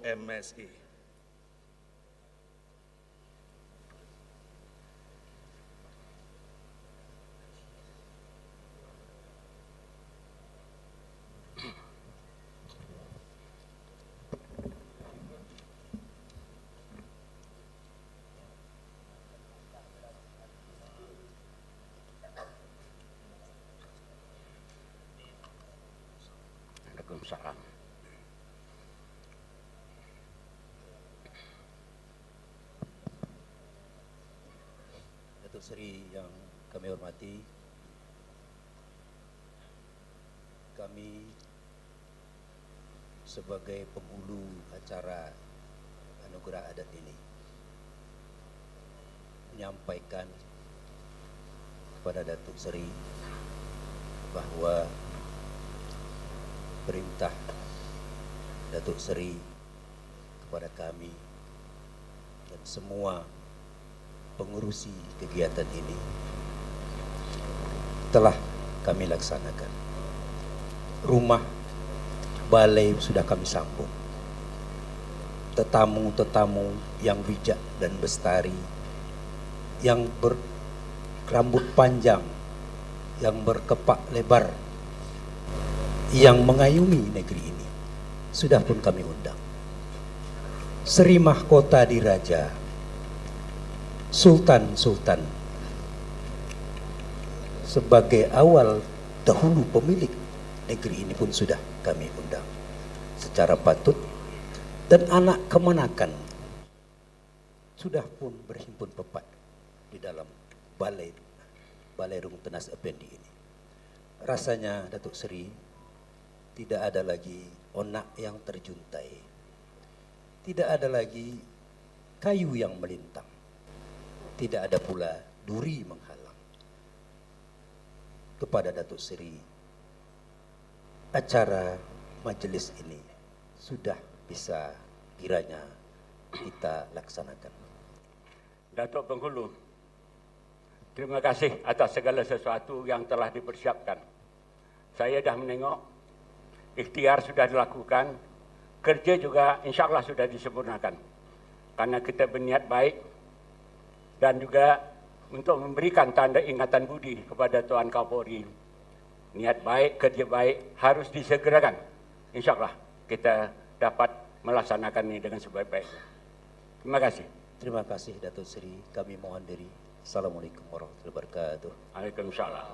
MSI. Waalaikumsalam. Datuk Seri yang kami hormati, kami sebagai penghulu acara anugerah adat ini menyampaikan kepada Datuk Seri bahwa perintah Datuk Seri kepada kami dan semua pengurusi kegiatan ini telah kami laksanakan. Rumah balai sudah kami sambung. Tetamu-tetamu yang bijak dan bestari, yang berambut panjang, yang berkepak lebar, yang mengayumi negeri ini, sudah pun kami undang. Seri Mahkota Diraja, Sultan-Sultan, sebagai awal dahulu pemilik negeri ini pun sudah kami undang secara patut, dan anak kemanakan sudah pun berhimpun pepat di dalam Balai Rung Tenas Effendi ini. Rasanya Datuk Seri tidak ada lagi onak yang terjuntai, tidak ada lagi kayu yang melintang, tidak ada pula duri menghalang. Kepada Datuk Seri, acara majelis ini sudah bisa kiranya kita laksanakan. Datuk Penghulu, terima kasih atas segala sesuatu yang telah dipersiapkan. Saya dah menengok, ikhtiar sudah dilakukan, kerja juga insya Allah sudah disempurnakan. Karena kita berniat baik dan juga untuk memberikan tanda ingatan budi kepada Tuan Kapolri. Niat baik, kerja baik harus disegerakan. Insya Allah kita dapat melaksanakan ini dengan sebaik-baiknya. Terima kasih. Terima kasih Datuk Seri, kami mohon diri. Assalamualaikum warahmatullahi wabarakatuh. Waalaikumsalam.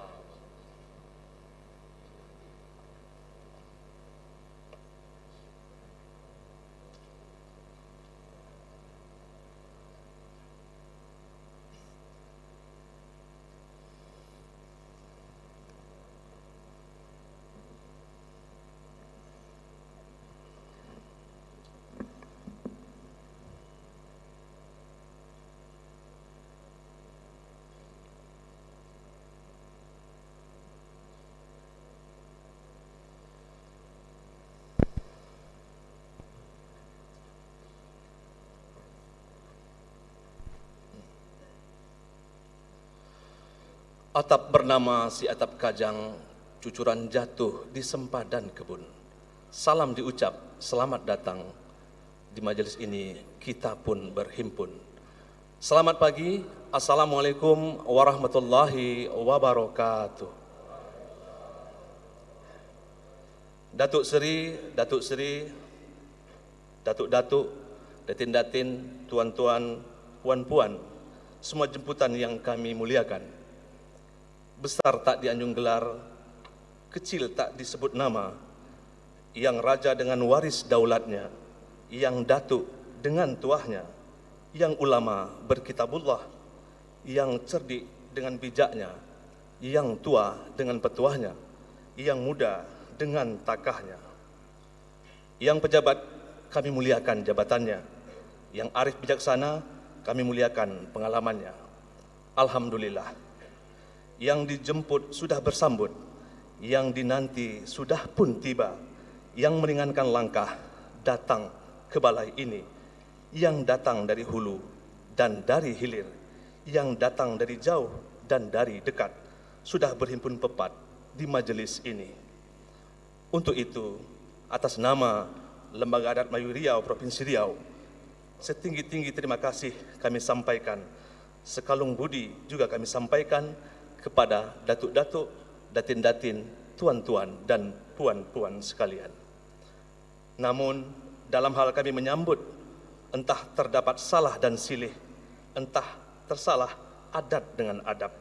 Atap bernama si atap kajang, cucuran jatuh di sempadan kebun. Salam diucap, selamat datang. Di majelis ini kita pun berhimpun. Selamat pagi, Assalamualaikum warahmatullahi wabarakatuh. Datuk Seri, Datuk-datuk, datin-datin, tuan-tuan, puan-puan, semua jemputan yang kami muliakan. Besar tak dianjung gelar, kecil tak disebut nama, yang raja dengan waris daulatnya, yang datuk dengan tuahnya, yang ulama berkitabullah, yang cerdik dengan bijaknya, yang tua dengan petuahnya, yang muda dengan takahnya. Yang pejabat kami muliakan jabatannya, yang arif bijaksana kami muliakan pengalamannya. Alhamdulillah. Yang dijemput sudah bersambut, yang dinanti sudah pun tiba, yang meringankan langkah datang ke balai ini, yang datang dari hulu dan dari hilir, yang datang dari jauh dan dari dekat, sudah berhimpun pepat di majelis ini. Untuk itu, atas nama Lembaga Adat Melayu Riau, Provinsi Riau, setinggi-tinggi terima kasih kami sampaikan. Sekalung budi juga kami sampaikan kepada datuk-datuk, datin-datin, tuan-tuan, dan puan-puan sekalian. Namun, dalam hal kami menyambut, entah terdapat salah dan silih, entah tersalah adat dengan adab,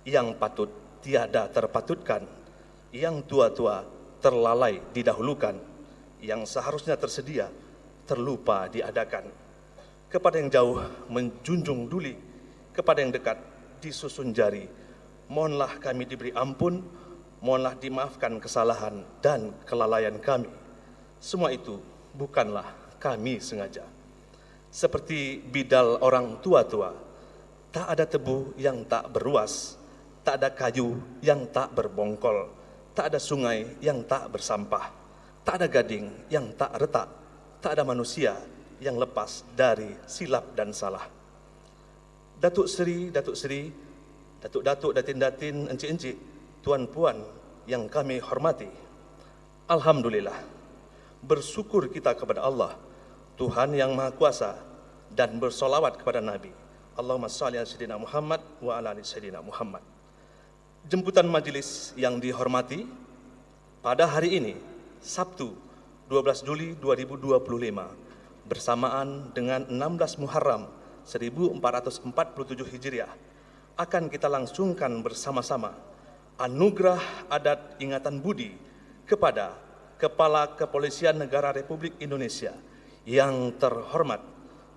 yang patut tiada terpatutkan, yang tua-tua terlalai didahulukan, yang seharusnya tersedia terlupa diadakan. Kepada yang jauh menjunjung duli, kepada yang dekat disusun jari. Mohonlah kami diberi ampun, mohonlah dimaafkan kesalahan dan kelalaian kami. Semua itu bukanlah kami sengaja. Seperti bidal orang tua-tua, tak ada tebu yang tak beruas, tak ada kayu yang tak berbongkol, tak ada sungai yang tak bersampah, tak ada gading yang tak retak, tak ada manusia yang lepas dari silap dan salah. Datuk Seri, datuk-datuk, datin-datin, encik-encik, tuan-puan yang kami hormati, alhamdulillah, bersyukur kita kepada Allah, Tuhan yang Maha Kuasa, dan bersolawat kepada Nabi. Allahumma shalli ala sayyidina Muhammad wa ala ali sayyidina Muhammad. Jemputan majelis yang dihormati, pada hari ini, Sabtu 12 Juli 2025, bersamaan dengan 16 Muharram 1447 Hijriah, akan kita langsungkan bersama-sama anugerah adat ingatan budi kepada Kepala Kepolisian Negara Republik Indonesia yang terhormat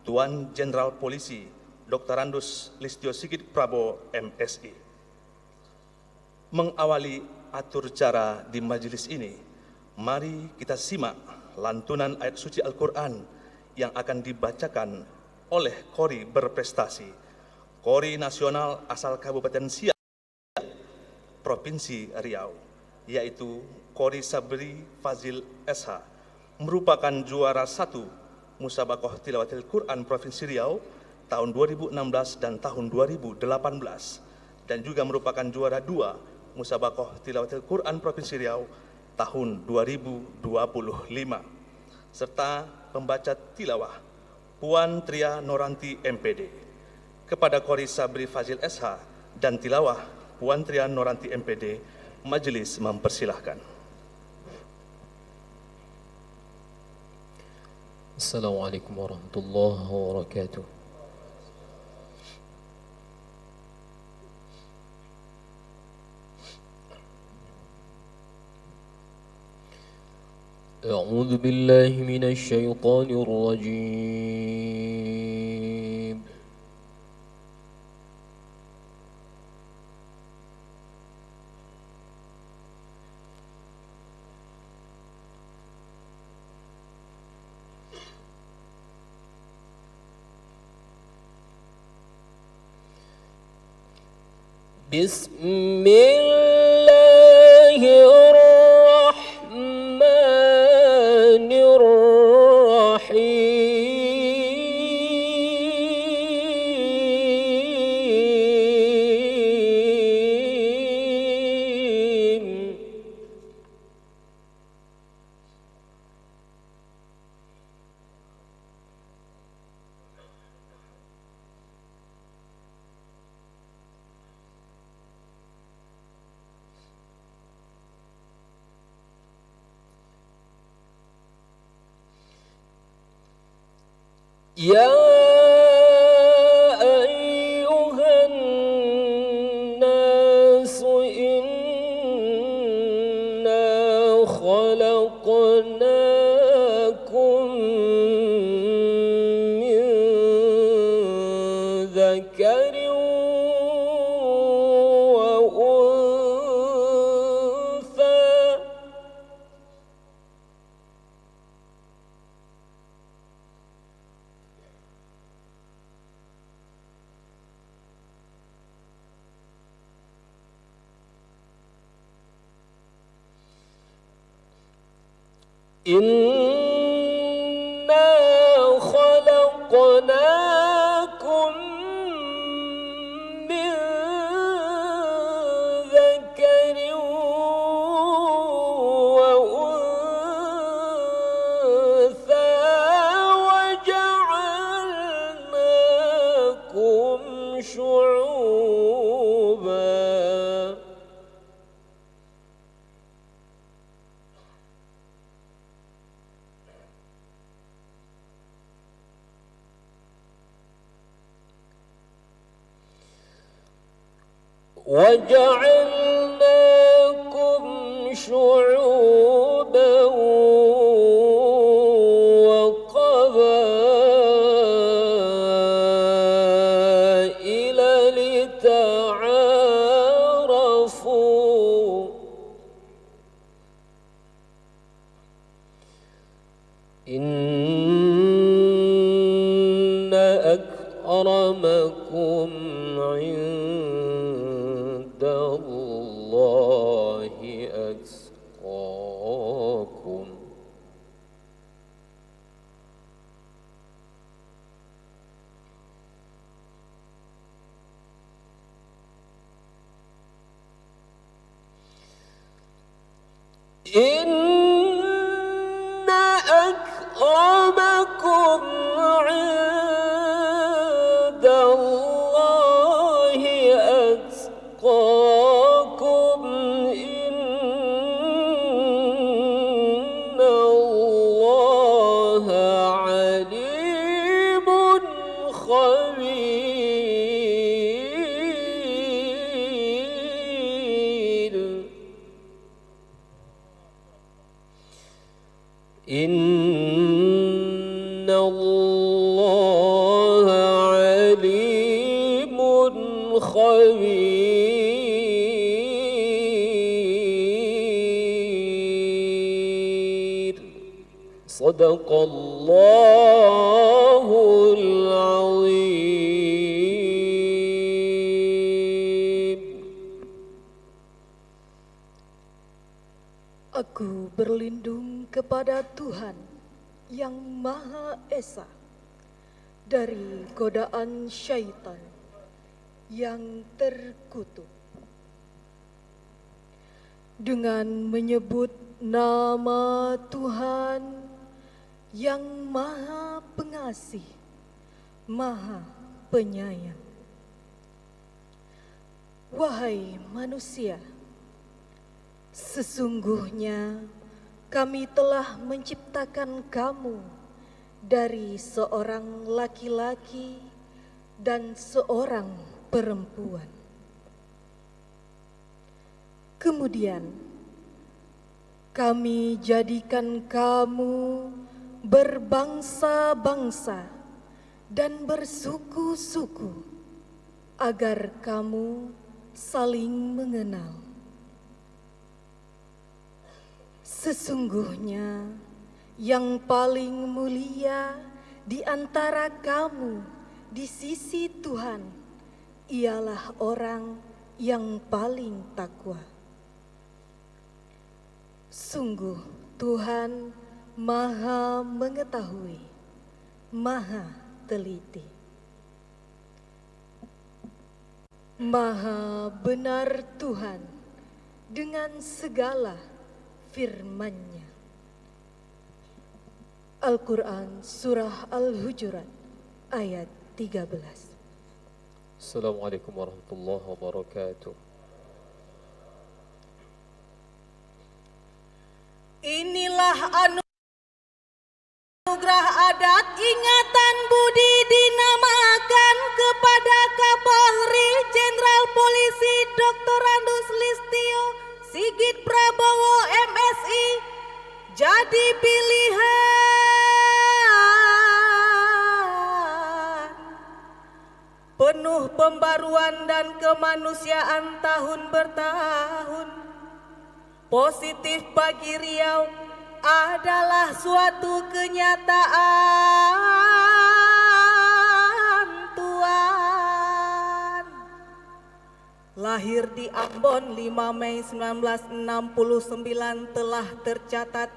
Tuan Jenderal Polisi Dr. Andes Listio Sigit Prabowo MSI. Mengawali atur cara di majelis ini, mari kita simak lantunan ayat suci Al-Quran yang akan dibacakan oleh Kori berprestasi, Kori nasional asal Kabupaten Siak, Provinsi Riau, yaitu Kori Sabri Fazil SH, merupakan juara 1 Musabaqah Tilawatil Quran Provinsi Riau tahun 2016 dan tahun 2018, dan juga merupakan juara 2 Musabaqah Tilawatil Quran Provinsi Riau tahun 2025, serta pembaca tilawah Puan Tria Noranti MPD. Kepada Kori Sabri Fazil SH dan tilawah Puan Tria Noranti MPD, majelis mempersilahkan. Assalamualaikum warahmatullahi wabarakatuh. أعوذ بالله من الشيطان الرجيم. بسم الله الرحمن الرحيم. يا أيها الناس إنا خلقناكم من ذكر وأنثى إنا خلقناكم من ذكر وأنثى وجعلناكم شعوبا وقبائل لتعارفوا إن أكرمكم عند الله أتقاكم إن أكرمكم عند الله أتقاكم إن الله عليم خبير إن الله عليم خبير صدق الله العظيم. Aku berlindung kepada Tuhan yang Maha Esa dari godaan syaitan yang terkutuk. Dengan menyebut nama Tuhan yang Maha Pengasih, Maha Penyayang. Wahai manusia, sesungguhnya kami telah menciptakan kamu dari seorang laki-laki dan seorang perempuan. Kemudian kami jadikan kamu berbangsa-bangsa dan bersuku-suku agar kamu saling mengenal. Sesungguhnya yang paling mulia di antara kamu di sisi Tuhan ialah orang yang paling takwa. Sungguh Tuhan Maha mengetahui, Maha teliti. Maha benar Tuhan dengan segala firman-Nya. Al-Quran Surah Al-Hujurat ayat 13. Assalamualaikum warahmatullahi wabarakatuh. Inilah anugerah adat ingatan budi dinamakan kepada Kapolri Jenderal Polisi Dr. Andus Listio Sigit Prabowo MSI jadi pilihan penuh pembaruan dan kemanusiaan tahun bertahun. Positif bagi Riau adalah suatu kenyataan Tuhan. Lahir di Ambon 5 Mei 1969 telah tercatat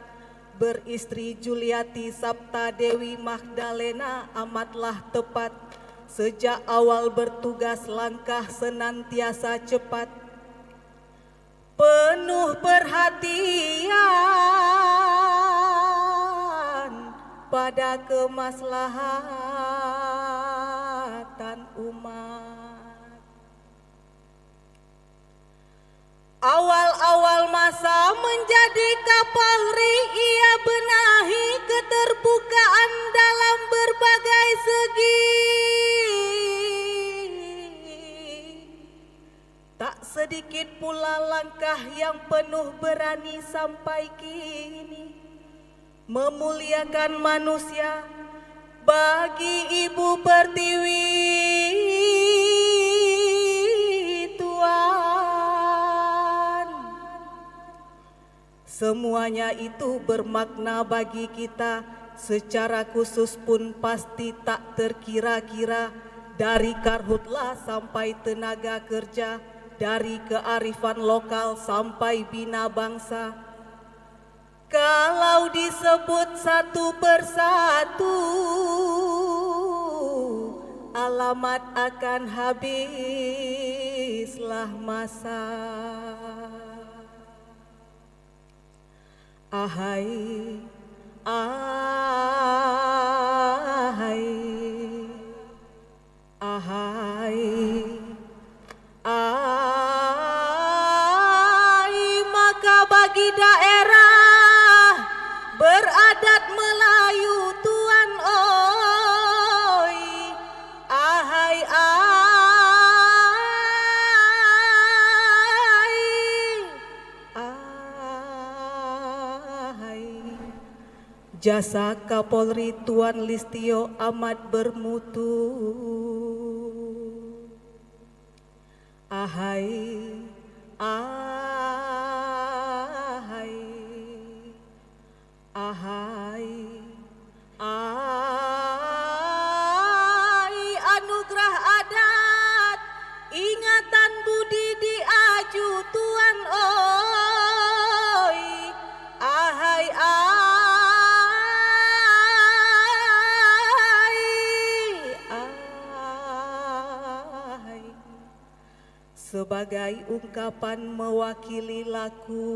beristri Juliati Sabta Dewi Magdalena amatlah tepat. Sejak awal bertugas langkah senantiasa cepat, penuh perhatian pada kemaslahatan umat. Awal-awal masa menjadi Kapolri, ia benahi keterbukaan dalam berbagai segi. Tak nurani sampai kini, memuliakan manusia bagi Ibu Pertiwi Tuan. Semuanya itu bermakna bagi kita, secara khusus pun pasti tak terkira-kira, dari karhutlah sampai tenaga kerja, dari kearifan lokal sampai bina bangsa. Kalau disebut satu persatu, alamat akan habislah masa. Ahai, ahai, ahai, ahai, maka bagi daerah beradat Melayu Tuan oi, ahai, ahai, jasa Kapolri Tuan Listio amat bermutu. Ahai, ahai, ahai, ahai, anugerah adat, ingatan budi diaju Tuan oi, ahai, ahai, sebagai ungkapan mewakili laku.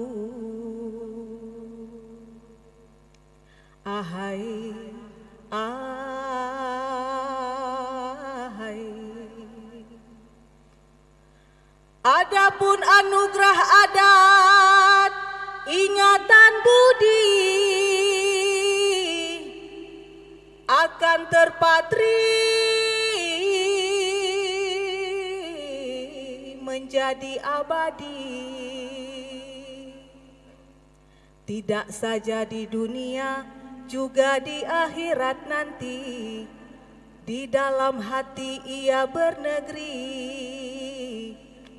Ahai, ahai, adapun anugerah adat, ingatan budi akan terpatri menjadi abadi, tidak saja di dunia, juga di akhirat nanti. Di dalam hati ia bernegeri,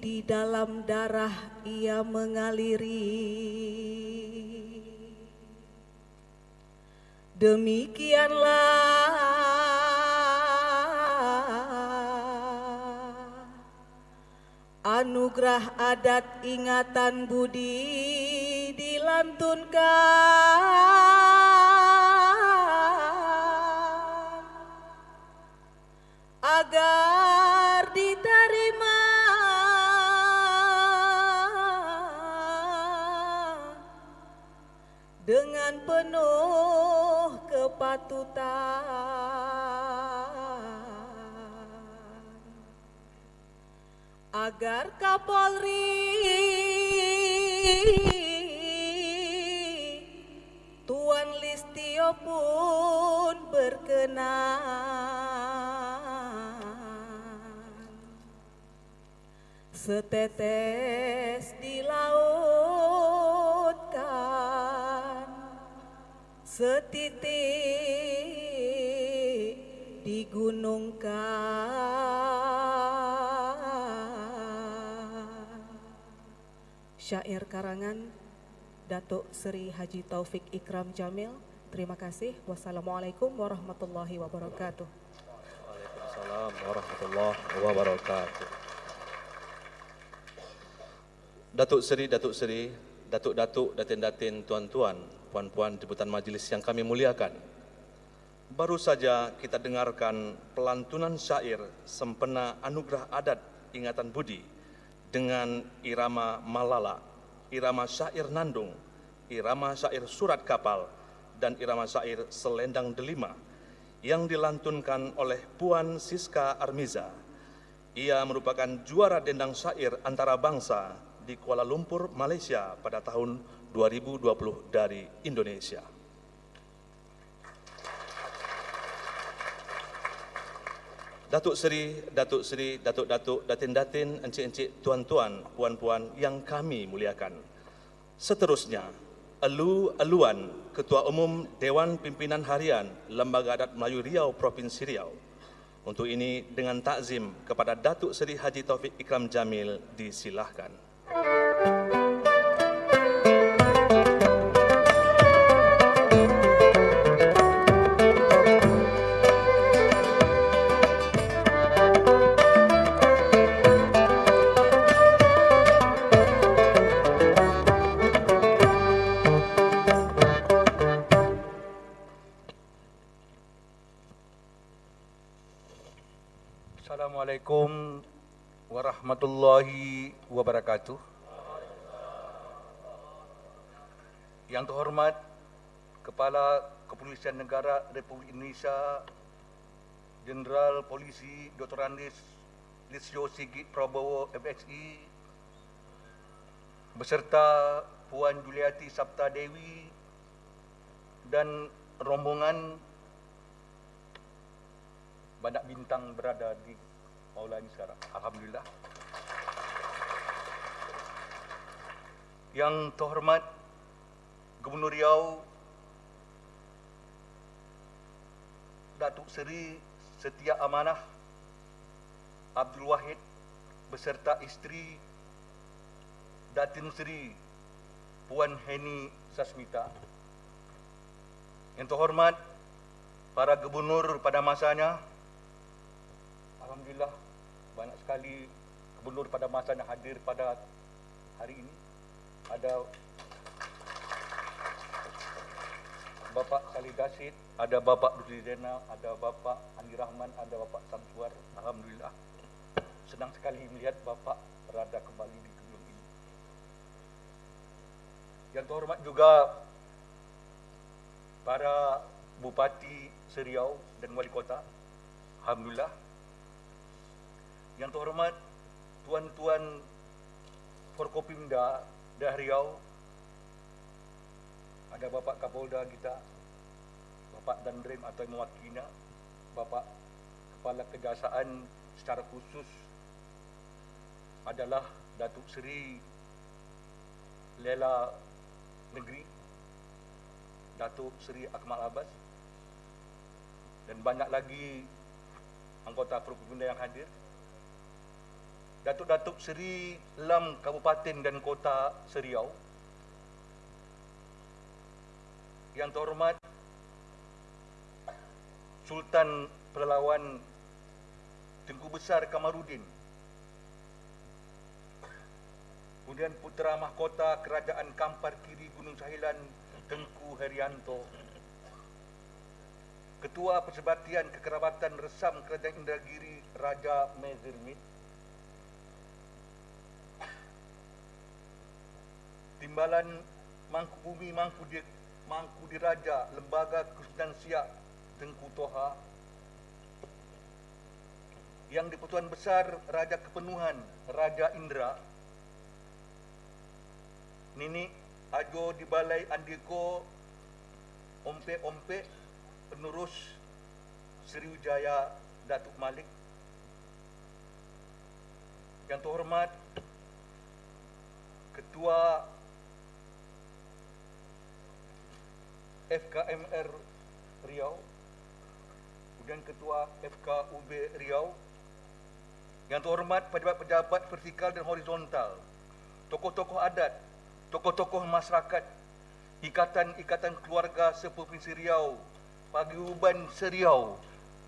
di dalam darah ia mengaliri. Demikianlah anugerah adat ingatan budi dilantunkan agar diterima dengan penuh kepatutan, agar Kapolri Tuan Listio pun berkenan setetes dilautkan, setitik digunungkan. Syair karangan Datuk Seri Haji Taufik Ikram Jamil. Terima kasih. Wassalamualaikum warahmatullahi wabarakatuh. Waalaikumsalam warahmatullahi wabarakatuh. Datuk Seri, Datuk-datuk, datin-datin, tuan-tuan, puan-puan jemputan majelis yang kami muliakan. Baru saja kita dengarkan pelantunan syair sempena anugerah adat ingatan budi dengan irama Malala, irama syair Nandung, irama syair Surat Kapal, dan irama syair Selendang Delima yang dilantunkan oleh Puan Siska Armiza. Ia merupakan juara dendang syair antara bangsa di Kuala Lumpur, Malaysia pada tahun 2020 dari Indonesia. Datuk Seri, Datuk-datuk, datin-datin, encik-encik, tuan-tuan, puan-puan yang kami muliakan. Seterusnya, elu-eluan Ketua Umum Dewan Pimpinan Harian Lembaga Adat Melayu Riau Provinsi Riau. Untuk ini dengan takzim kepada Datuk Seri Haji Taufik Ikram Jamil disilahkan. Assalamualaikum warahmatullahi wabarakatuh. Yang terhormat Kepala Kepolisian Negara Republik Indonesia Jeneral Polisi Dr. Andes Listio Sigit Prabowo MSI beserta Puan Juliati Sabta Dewi dan rombongan banyak bintang berada di aula ini sekarang. Alhamdulillah. Yang terhormat Gubernur Riau Datuk Seri Setia Amanah Abdul Wahid beserta isteri Datin Seri Puan Heni Sasmita. Yang terhormat para gubernur pada masanya. Alhamdulillah banyak sekali gubernur pada masanya hadir pada hari ini. Ada Bapak Salih Dasid, ada Bapak Dudri Zena, ada Bapak Andi Rahman, ada Bapak Samsuar. Alhamdulillah senang sekali melihat Bapak berada kembali di gedung ini. Yang terhormat juga para Bupati Seriau dan Wali Kota. Alhamdulillah. Yang terhormat Tuan-Tuan Forkopimda dari Riau, ada Bapak Kapolda kita, Bapak Dandrem atau yang mewakilinya, Bapak Kepala Kejaksaan secara khusus adalah Datuk Seri Lela Negeri, Datuk Seri Akmal Abbas, dan banyak lagi anggota Forkopimda yang hadir. Datuk-Datuk Seri Lam Kabupaten dan Kota Seriau. Yang terhormat Sultan Pelalawan Tengku Besar Kamarudin. Kemudian Putera Mahkota Kerajaan Kampar Kiri Gunung Sahilan Tengku Herianto. Ketua Persebatian Kekerabatan Resam Kerajaan Indragiri Raja Mezirmit. Timbalan Mangkubumi Mangku Diraja Lembaga Kesultanan Siak Tengku Toha. Yang di-Pertuan Besar Raja Kepenuhan Raja Indra. Nini Ajo di Balai Andiko Ompe Penurus Sriwijaya Datuk Malik. Yang terhormat Ketua FKMR Riau, kemudian Ketua FKUB Riau. Yang terhormat pejabat-pejabat vertikal dan horizontal, tokoh-tokoh adat, tokoh-tokoh masyarakat, ikatan-ikatan keluarga seprovinsi Riau, paguyuban Seriau,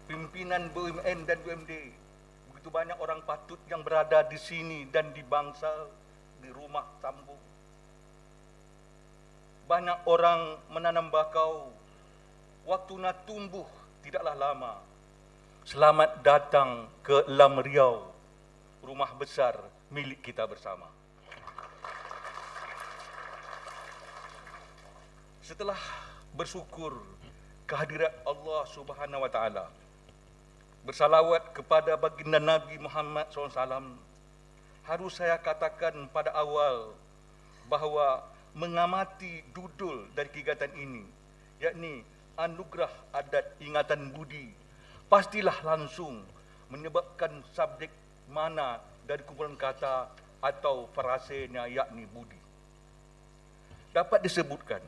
pimpinan BUMN dan BUMD. Begitu banyak orang patut yang berada di sini dan di Bangsal, di rumah Sambung. Banyak orang menanam bakau, waktu nak tumbuh tidaklah lama. Selamat datang ke Lam Riau, rumah besar milik kita bersama. Setelah bersyukur kehadirat Allah Subhanahu wa taala, bersalawat kepada baginda Nabi Muhammad SAW, harus saya katakan pada awal bahawa mengamati judul dari kegiatan ini, yakni Anugerah Adat Ingatan Budi, pastilah langsung menyebabkan subjek mana dari kumpulan kata atau frasenya, yakni budi. dapat disebutkan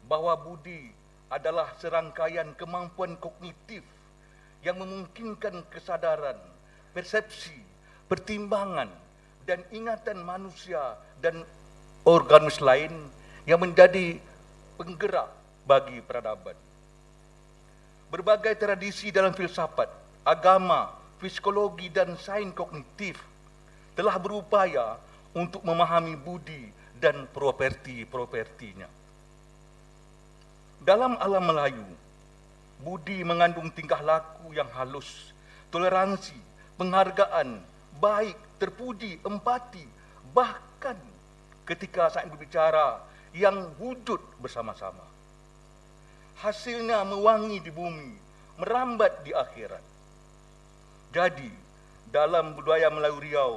bahwa budi adalah serangkaian kemampuan kognitif yang memungkinkan kesadaran, persepsi, pertimbangan, dan ingatan manusia dan organisme lain yang menjadi penggerak bagi peradaban. Berbagai tradisi dalam filsafat, agama, psikologi, dan sains kognitif telah berupaya untuk memahami budi dan properti-propertinya. Dalam alam Melayu, budi mengandung tingkah laku yang halus, toleransi, penghargaan, baik, terpuji, empati, bahkan ketika saat berbicara yang wujud bersama-sama. Hasilnya mewangi di bumi, merambat di akhirat. Jadi, dalam budaya Melayu Riau,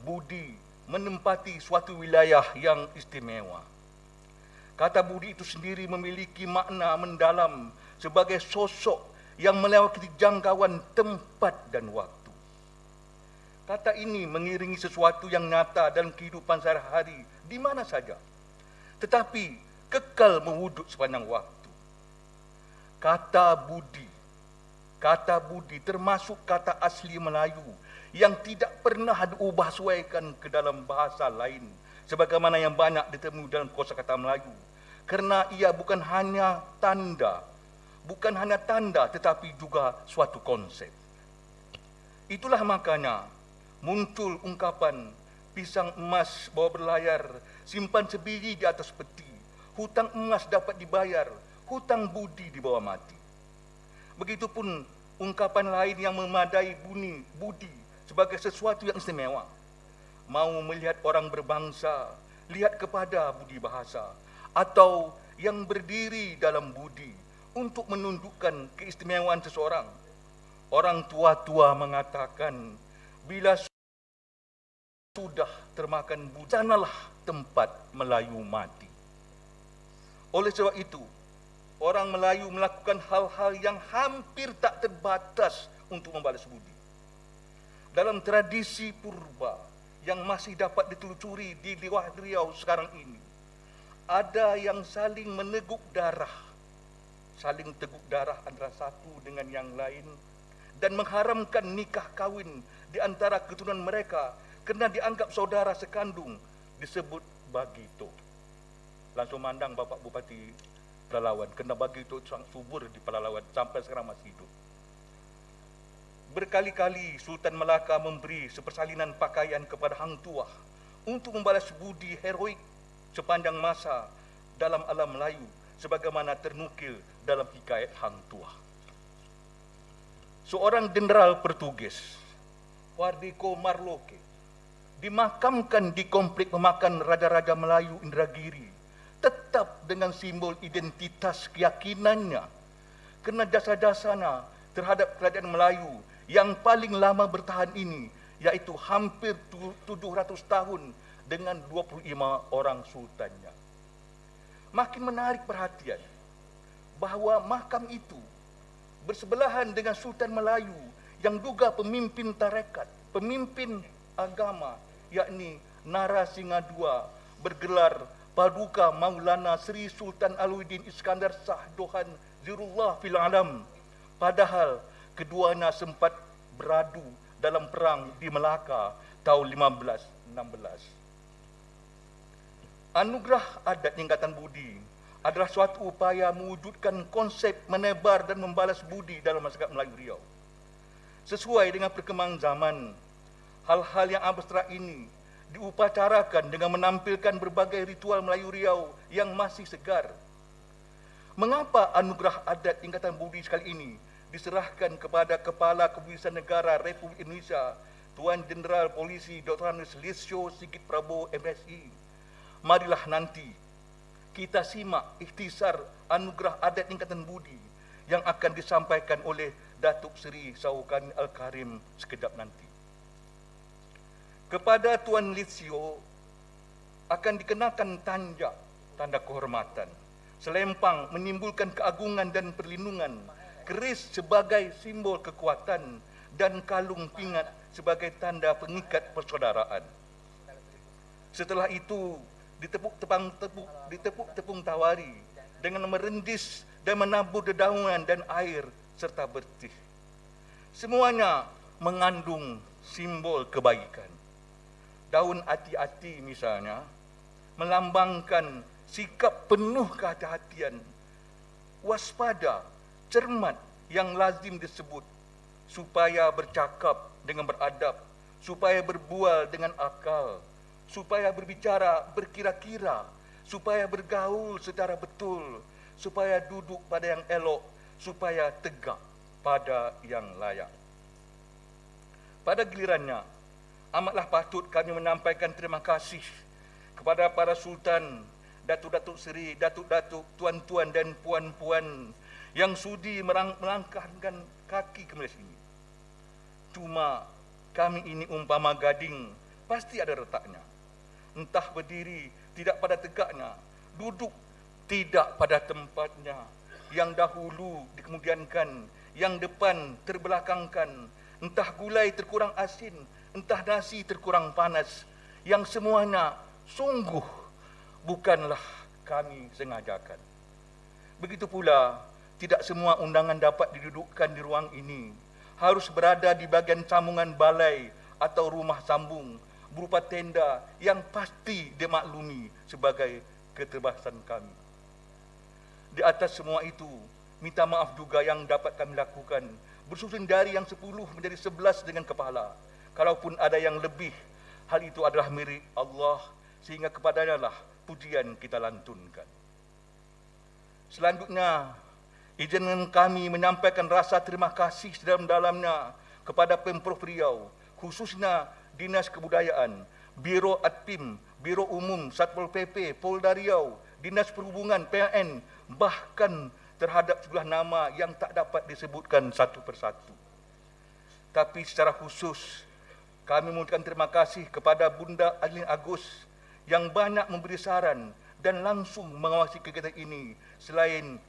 budi menempati suatu wilayah yang istimewa. Kata budi itu sendiri memiliki makna mendalam sebagai sosok yang melewati jangkauan tempat dan waktu. Kata ini mengiringi sesuatu yang nyata dalam kehidupan sehari-hari di mana saja, tetapi kekal mewujud sepanjang waktu. Kata budi termasuk kata asli Melayu yang tidak pernah diubah sesuaikan ke dalam bahasa lain, sebagaimana yang banyak ditemui dalam kosakata Melayu, karena ia bukan hanya tanda, tetapi juga suatu konsep. Itulah makanya muncul ungkapan pisang emas bawa berlayar, simpan sebiji di atas peti, hutang emas dapat dibayar, hutang budi dibawa mati. Begitupun ungkapan lain yang memadai budi sebagai sesuatu yang istimewa. Mau melihat orang berbangsa, lihat kepada budi bahasa, atau yang berdiri dalam budi untuk menunjukkan keistimewaan seseorang. Orang tua-tua mengatakan, bila sudah termakan budi, sanalah tempat Melayu mati. Oleh sebab itu, orang Melayu melakukan hal-hal yang hampir tak terbatas untuk membalas budi. Dalam tradisi purba yang masih dapat ditelusuri di Liwah Riau sekarang ini, ada yang saling meneguk darah, saling teguk darah antara satu dengan yang lain, dan mengharamkan nikah kawin di antara keturunan mereka kerana dianggap saudara sekandung, disebut bagito. Langsung mandang Bapak Bupati Pelalawan, kerana bagito sangat subur di Pelalawan sampai sekarang masih hidup. Berkali-kali Sultan Melaka memberi sepersalinan pakaian kepada Hang Tuah untuk membalas budi heroik sepanjang masa dalam alam Melayu, sebagaimana ternukil dalam hikayat Hang Tuah. Seorang jenderal Portugis, Fardinand Marloke, dimakamkan di komplek pemakan Raja-Raja Melayu Indragiri, tetap dengan simbol identitas keyakinannya, kerana jasa-jasanya terhadap kerajaan Melayu yang paling lama bertahan ini, yaitu hampir 700 tahun dengan 25 orang sultannya. Makin menarik perhatian bahawa makam itu bersebelahan dengan Sultan Melayu yang juga pemimpin tarekat, pemimpin agama, yakni Narasingha II, bergelar Paduka Maulana Sri Sultan Alauddin Iskandar Shah Dohan Zirullah fil Alam. Padahal keduanya sempat beradu dalam perang di Melaka tahun 1516. Anugerah adat tingkatan budi adalah suatu upaya mewujudkan konsep menebar dan membalas budi dalam masyarakat Melayu Riau. Sesuai dengan perkembangan zaman, hal-hal yang abstrak ini diupacarakan dengan menampilkan berbagai ritual Melayu Riau yang masih segar. Mengapa anugerah adat tingkatan budi sekali ini diserahkan kepada Kepala Kepolisian Negara Republik Indonesia, Tuan Jeneral Polisi Dr. Listio Sigit Prabowo MSI? Marilah nanti kita simak ikhtisar anugerah adat tingkatan budi yang akan disampaikan oleh Datuk Seri Saukan Al-Karim sekejap nanti. Kepada Tuan Listio akan dikenakan tanjak, tanda kehormatan, selempang menimbulkan keagungan dan perlindungan, keris sebagai simbol kekuatan, dan kalung pingat sebagai tanda pengikat persaudaraan. Setelah itu, ditepuk-tepung tawari dengan merendis dan menabur dedaunan dan air serta bertih. Semuanya mengandung simbol kebaikan. Daun ati-ati misalnya melambangkan sikap penuh kehati-hatian, waspada, cermat yang lazim disebut, supaya bercakap dengan beradab, supaya berbual dengan akal, supaya berbicara berkira-kira, supaya bergaul secara betul, supaya duduk pada yang elok, supaya tegak pada yang layak. Pada gilirannya, amatlah patut kami menyampaikan terima kasih kepada para sultan, datuk-datuk seri, datuk-datuk, tuan-tuan dan puan-puan yang sudi melangkahkan kaki ke Malaysia ini. Cuma kami ini umpama gading, pasti ada retaknya. Entah berdiri tidak pada tegaknya, duduk tidak pada tempatnya, yang dahulu dikemudiankan, yang depan terbelakangkan, entah gulai terkurang asin, entah nasi terkurang panas, yang semuanya sungguh bukanlah kami sengajakan. Begitu pula, tidak semua undangan dapat didudukkan di ruang ini, harus berada di bahagian sambungan balai atau rumah sambung, berupa tenda yang pasti dimaklumi sebagai keterbatasan kami. Di atas semua itu, minta maaf juga yang dapat kami lakukan, bersusun dari yang 10 menjadi 11 dengan kepala. Kalaupun ada yang lebih, hal itu adalah milik Allah, sehingga kepadanya lah pujian kita lantunkan. Selanjutnya, izinkan kami menyampaikan rasa terima kasih sedalam-dalamnya kepada Pemprov Riau, khususnya Dinas Kebudayaan, Biro Adpim, Biro Umum, Satpol PP, Polda Riau, Dinas Perhubungan, PAN, bahkan terhadap sejumlah nama yang tak dapat disebutkan satu persatu. Tapi secara khusus, kami mengucapkan terima kasih kepada Bunda Adeline Agus yang banyak memberi saran dan langsung mengawasi kegiatan ini, selain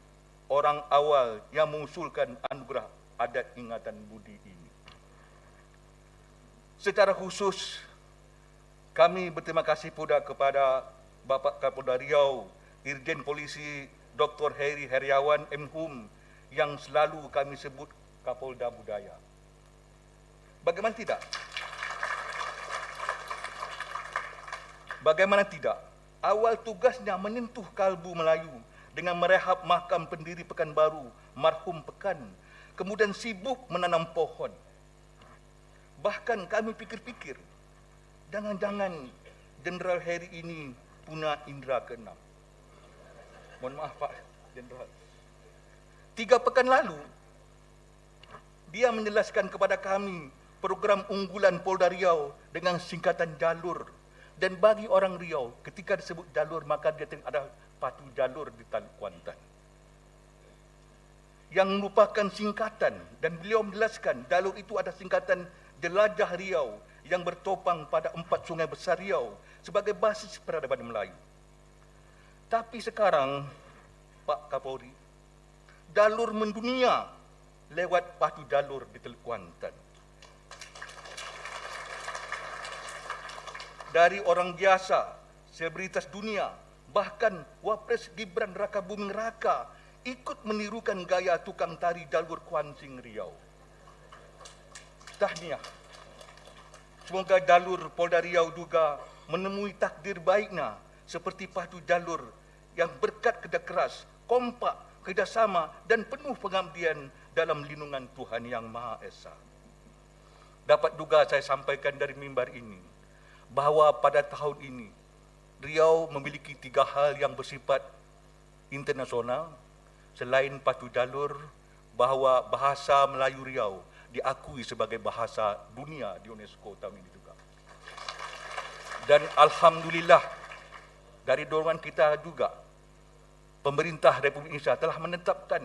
orang awal yang mengusulkan anugerah adat ingatan budi ini. Secara khusus, kami berterima kasih pula kepada Bapak Kapolda Riau, Irjen Polisi Dr. Heri Heriawan M.Hum, yang selalu kami sebut Kapolda Budaya. Bagaimana tidak? Bagaimana tidak? Awal tugasnya menyentuh kalbu Melayu dengan merehab makam pendiri Pekanbaru, marhum Pekan, kemudian sibuk menanam pohon. Bahkan kami pikir-pikir, jangan-jangan Jenderal Heri ini punya indera keenam. Mohon maaf Pak Jenderal. 3 pekan lalu, dia menjelaskan kepada kami program unggulan Polda Riau dengan singkatan jalur. Dan bagi orang Riau, ketika disebut jalur, maka dia ada patu jalur di Teluk Kuantan, yang merupakan singkatan, dan beliau menjelaskan jalur itu ada singkatan Jelajah Riau yang bertopang pada 4 sungai besar Riau sebagai basis peradaban Melayu. Tapi sekarang, Pak Kapolri, jalur mendunia lewat patu jalur di Teluk Kuantan. Dari orang biasa, selebritas dunia, bahkan Wapres Gibran Rakabuming Raka ikut menirukan gaya tukang tari jalur Kuansing Riau. Tahniah. Semoga jalur Polda Riau juga menemui takdir baiknya seperti patu jalur yang berkat kerja keras, kompak, kerjasama dan penuh pengabdian dalam lindungan Tuhan Yang Maha Esa. Dapat juga saya sampaikan dari mimbar ini bahawa pada tahun ini Riau memiliki 3 hal yang bersifat internasional. Selain patu jalur, bahawa bahasa Melayu Riau diakui sebagai bahasa dunia di UNESCO tahun ini juga. Dan Alhamdulillah, dari dorongan kita juga, pemerintah Republik Indonesia telah menetapkan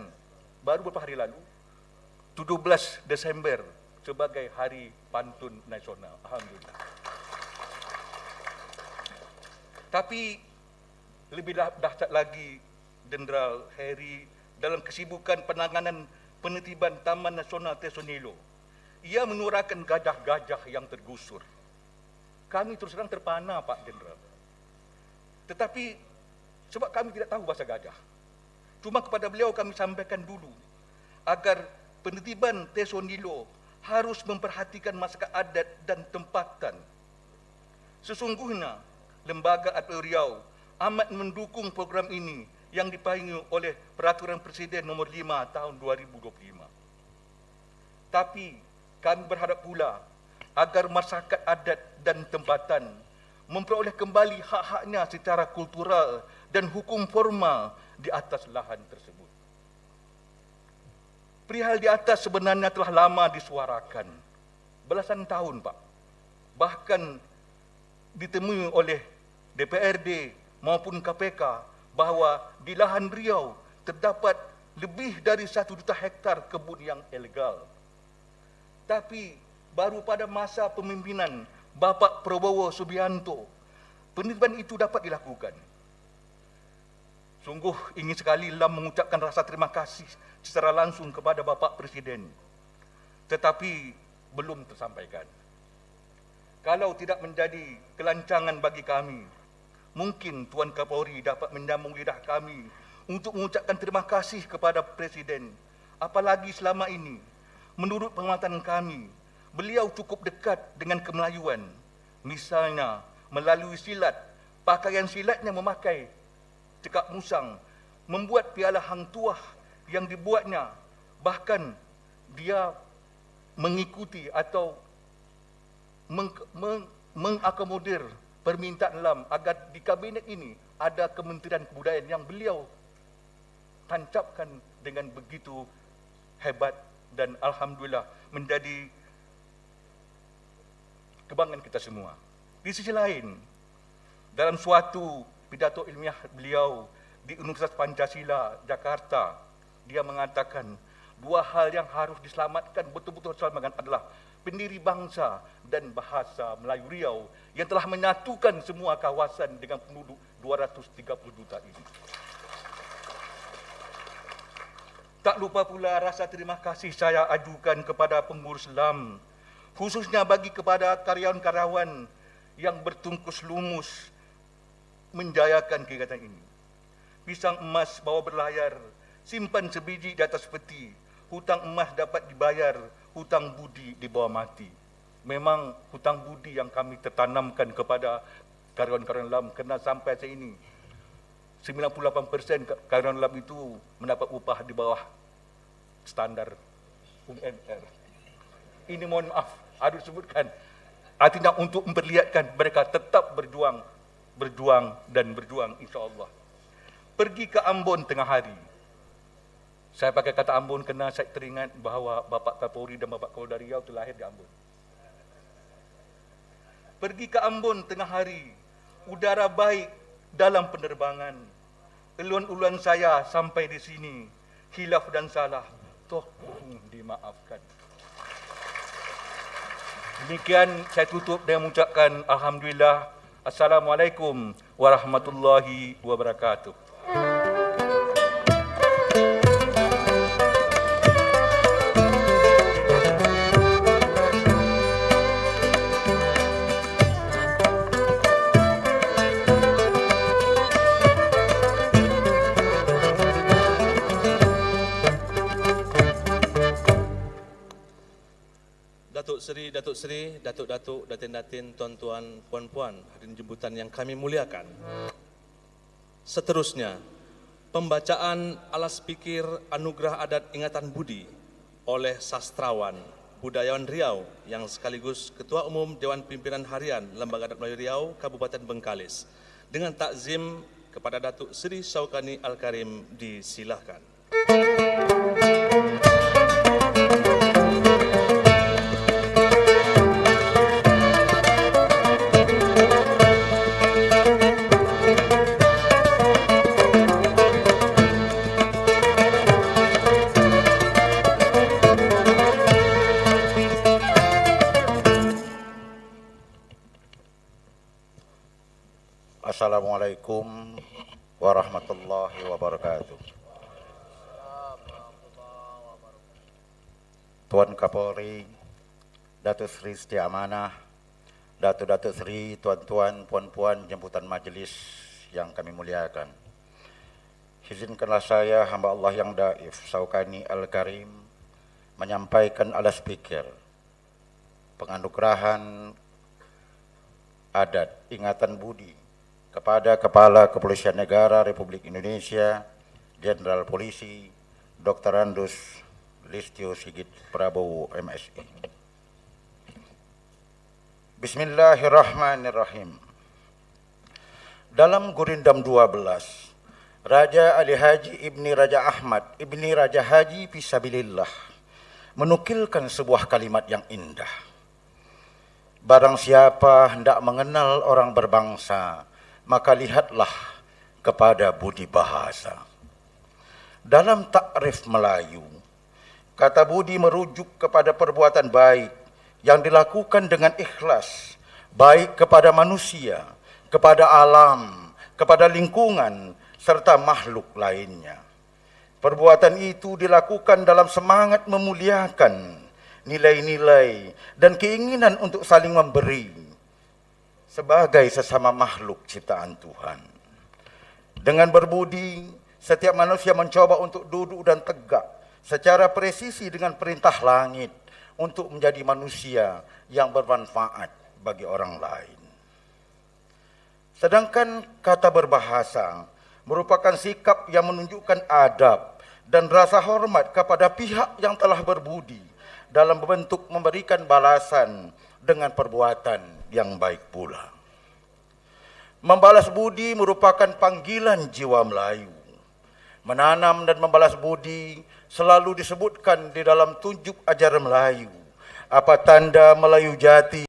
baru beberapa hari lalu 17 Desember sebagai Hari Pantun Nasional. Alhamdulillah. Tapi lebih dahsyat lagi, Jenderal Heri dalam kesibukan penanganan penertiban Taman Nasional Tesonilo, ia menyuarakan gajah-gajah yang tergusur. Kami terus terang terpana, Pak Jenderal. Tetapi sebab kami tidak tahu bahasa Gajah, cuma kepada beliau kami sampaikan dulu agar penertiban Tesonilo harus memperhatikan masyarakat adat dan tempatan. Sesungguhnya Lembaga Adat Riau amat mendukung program ini yang dipayungi oleh Peraturan Presiden Nomor 5 Tahun 2025. Tapi kami berharap pula agar masyarakat adat dan tempatan memperoleh kembali hak-haknya secara kultural dan hukum formal di atas lahan tersebut. Perihal di atas sebenarnya telah lama disuarakan, belasan tahun Pak. Bahkan ditemui oleh DPRD maupun KPK bahawa di lahan Riau terdapat lebih dari 1 juta hektar kebun yang ilegal. Tapi baru pada masa pemimpinan Bapak Prabowo Subianto, penertiban itu dapat dilakukan. Sungguh ingin sekali Lam mengucapkan rasa terima kasih secara langsung kepada Bapak Presiden. Tetapi belum tersampaikan. Kalau tidak menjadi kelancangan bagi kami, mungkin Tuan Kapolri dapat menyambung lidah kami untuk mengucapkan terima kasih kepada Presiden. Apalagi selama ini, menurut pengamatan kami, beliau cukup dekat dengan kemelayuan. Misalnya, melalui silat, pakaian silatnya memakai cekak musang, membuat piala hang tuah yang dibuatnya. Bahkan dia mengikuti atau mengakomodir permintaan Lam agar di kabinet ini ada Kementerian Kebudayaan yang beliau tancapkan dengan begitu hebat dan alhamdulillah menjadi kebanggaan kita semua. Di sisi lain, dalam suatu pidato ilmiah beliau di Universitas Pancasila, Jakarta, dia mengatakan 2 hal yang harus diselamatkan, betul-betul diselamatkan adalah pendiri bangsa dan bahasa Melayu Riau yang telah menyatukan semua kawasan dengan penduduk 230 juta ini. Tak lupa pula rasa terima kasih saya ajukan kepada pengurus Lam, khususnya bagi kepada karyawan-karyawan yang bertungkus lumus menjayakan kegiatan ini. Pisang emas bawa berlayar, simpan sebiji di atas peti, hutang emas dapat dibayar, hutang budi dibawa mati. Memang hutang budi yang kami tertanamkan kepada karyawan-karyawan Lam, kerana sampai saat ini 98% karyawan Lam itu mendapat upah di bawah standar UMR. Ini mohon maaf, harus sebutkan. Artinya untuk memperlihatkan mereka tetap berjuang insya-Allah. Pergi ke Ambon tengah hari. Saya pakai kata Ambon kerana saya teringat bahawa Bapak Kapolri dan Bapak Kapolda Riau terlahir di Ambon. Pergi ke Ambon tengah hari, udara baik dalam penerbangan. Eluan-eluan saya sampai di sini, khilaf dan salah, tolong dimaafkan. Demikian saya tutup dengan mengucapkan alhamdulillah. Assalamualaikum warahmatullahi wabarakatuh. Datuk Seri, Datuk-Datuk, Datin-Datin, Tuan-Tuan, Puan-Puan, hadirin jemputan yang kami muliakan. Seterusnya, pembacaan alas pikir Anugerah Adat Ingatan Budi oleh sastrawan, budayawan Riau yang sekaligus Ketua Umum Dewan Pimpinan Harian Lembaga Adat Melayu Riau, Kabupaten Bengkalis. Dengan takzim kepada Datuk Seri Syaukani Al-Karim disilahkan. Assalamualaikum warahmatullahi wabarakatuh. Tuan Kapolri, Datuk Seri Setia Amanah, Datuk-Datuk Seri, Tuan-Tuan, Puan-Puan, jemputan majelis yang kami muliakan. Izinkanlah saya, hamba Allah yang daif, Saukani Al-Karim, menyampaikan ala speaker penganugerahan adat ingatan budi kepada Kepala Kepolisian Negara Republik Indonesia, Jenderal Polisi Dr. Andus Listio Sigit Prabowo, MSI. Bismillahirrahmanirrahim. Dalam Gurindam 12, Raja Ali Haji Ibni Raja Ahmad Ibni Raja Haji Fisabilillah menukilkan sebuah kalimat yang indah. Barang siapa hendak mengenal orang berbangsa, maka lihatlah kepada budi bahasa. Dalam takrif Melayu, kata budi merujuk kepada perbuatan baik yang dilakukan dengan ikhlas, baik kepada manusia, kepada alam, kepada lingkungan, serta makhluk lainnya. Perbuatan itu dilakukan dalam semangat memuliakan nilai-nilai dan keinginan untuk saling memberi sebagai sesama makhluk ciptaan Tuhan. Dengan berbudi, setiap manusia mencoba untuk duduk dan tegak secara presisi dengan perintah langit untuk menjadi manusia yang bermanfaat bagi orang lain. Sedangkan kata berbahasa merupakan sikap yang menunjukkan adab dan rasa hormat kepada pihak yang telah berbudi dalam bentuk memberikan balasan dengan perbuatan yang baik pula. Membalas budi merupakan panggilan jiwa Melayu. Menanam dan membalas budi selalu disebutkan di dalam tunjuk ajaran Melayu. Apa tanda Melayu jati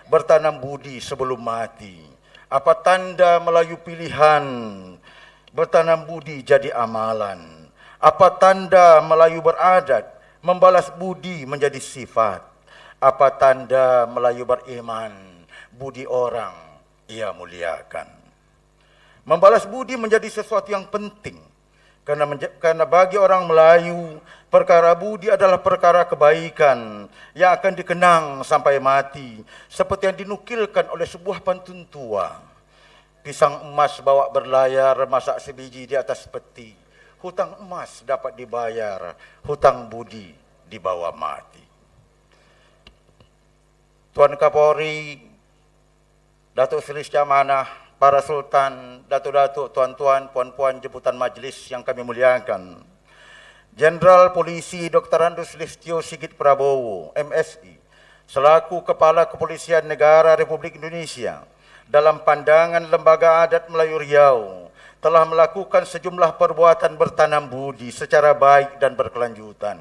bertanam budi sebelum mati? Apa tanda Melayu pilihan bertanam budi jadi amalan? Apa tanda Melayu beradat membalas budi menjadi sifat? Apa tanda Melayu beriman budi orang ia muliakan? Membalas budi menjadi sesuatu yang penting karena bagi orang Melayu perkara budi adalah perkara kebaikan yang akan dikenang sampai mati, seperti yang dinukilkan oleh sebuah pantun tua. Pisang emas bawa berlayar, masak sebiji di atas peti. Hutang emas dapat dibayar, hutang budi dibawa mati. Tuan Kapolri, Datuk Seri Syahmanah, para sultan, datuk-datuk, tuan-tuan, puan-puan jemputan majlis yang kami muliakan, Jenderal Polisi Dr. Andus Listio Sigit Prabowo, MSI, selaku Kepala Kepolisian Negara Republik Indonesia, dalam pandangan Lembaga Adat Melayu Riau, telah melakukan sejumlah perbuatan bertanam budi secara baik dan berkelanjutan.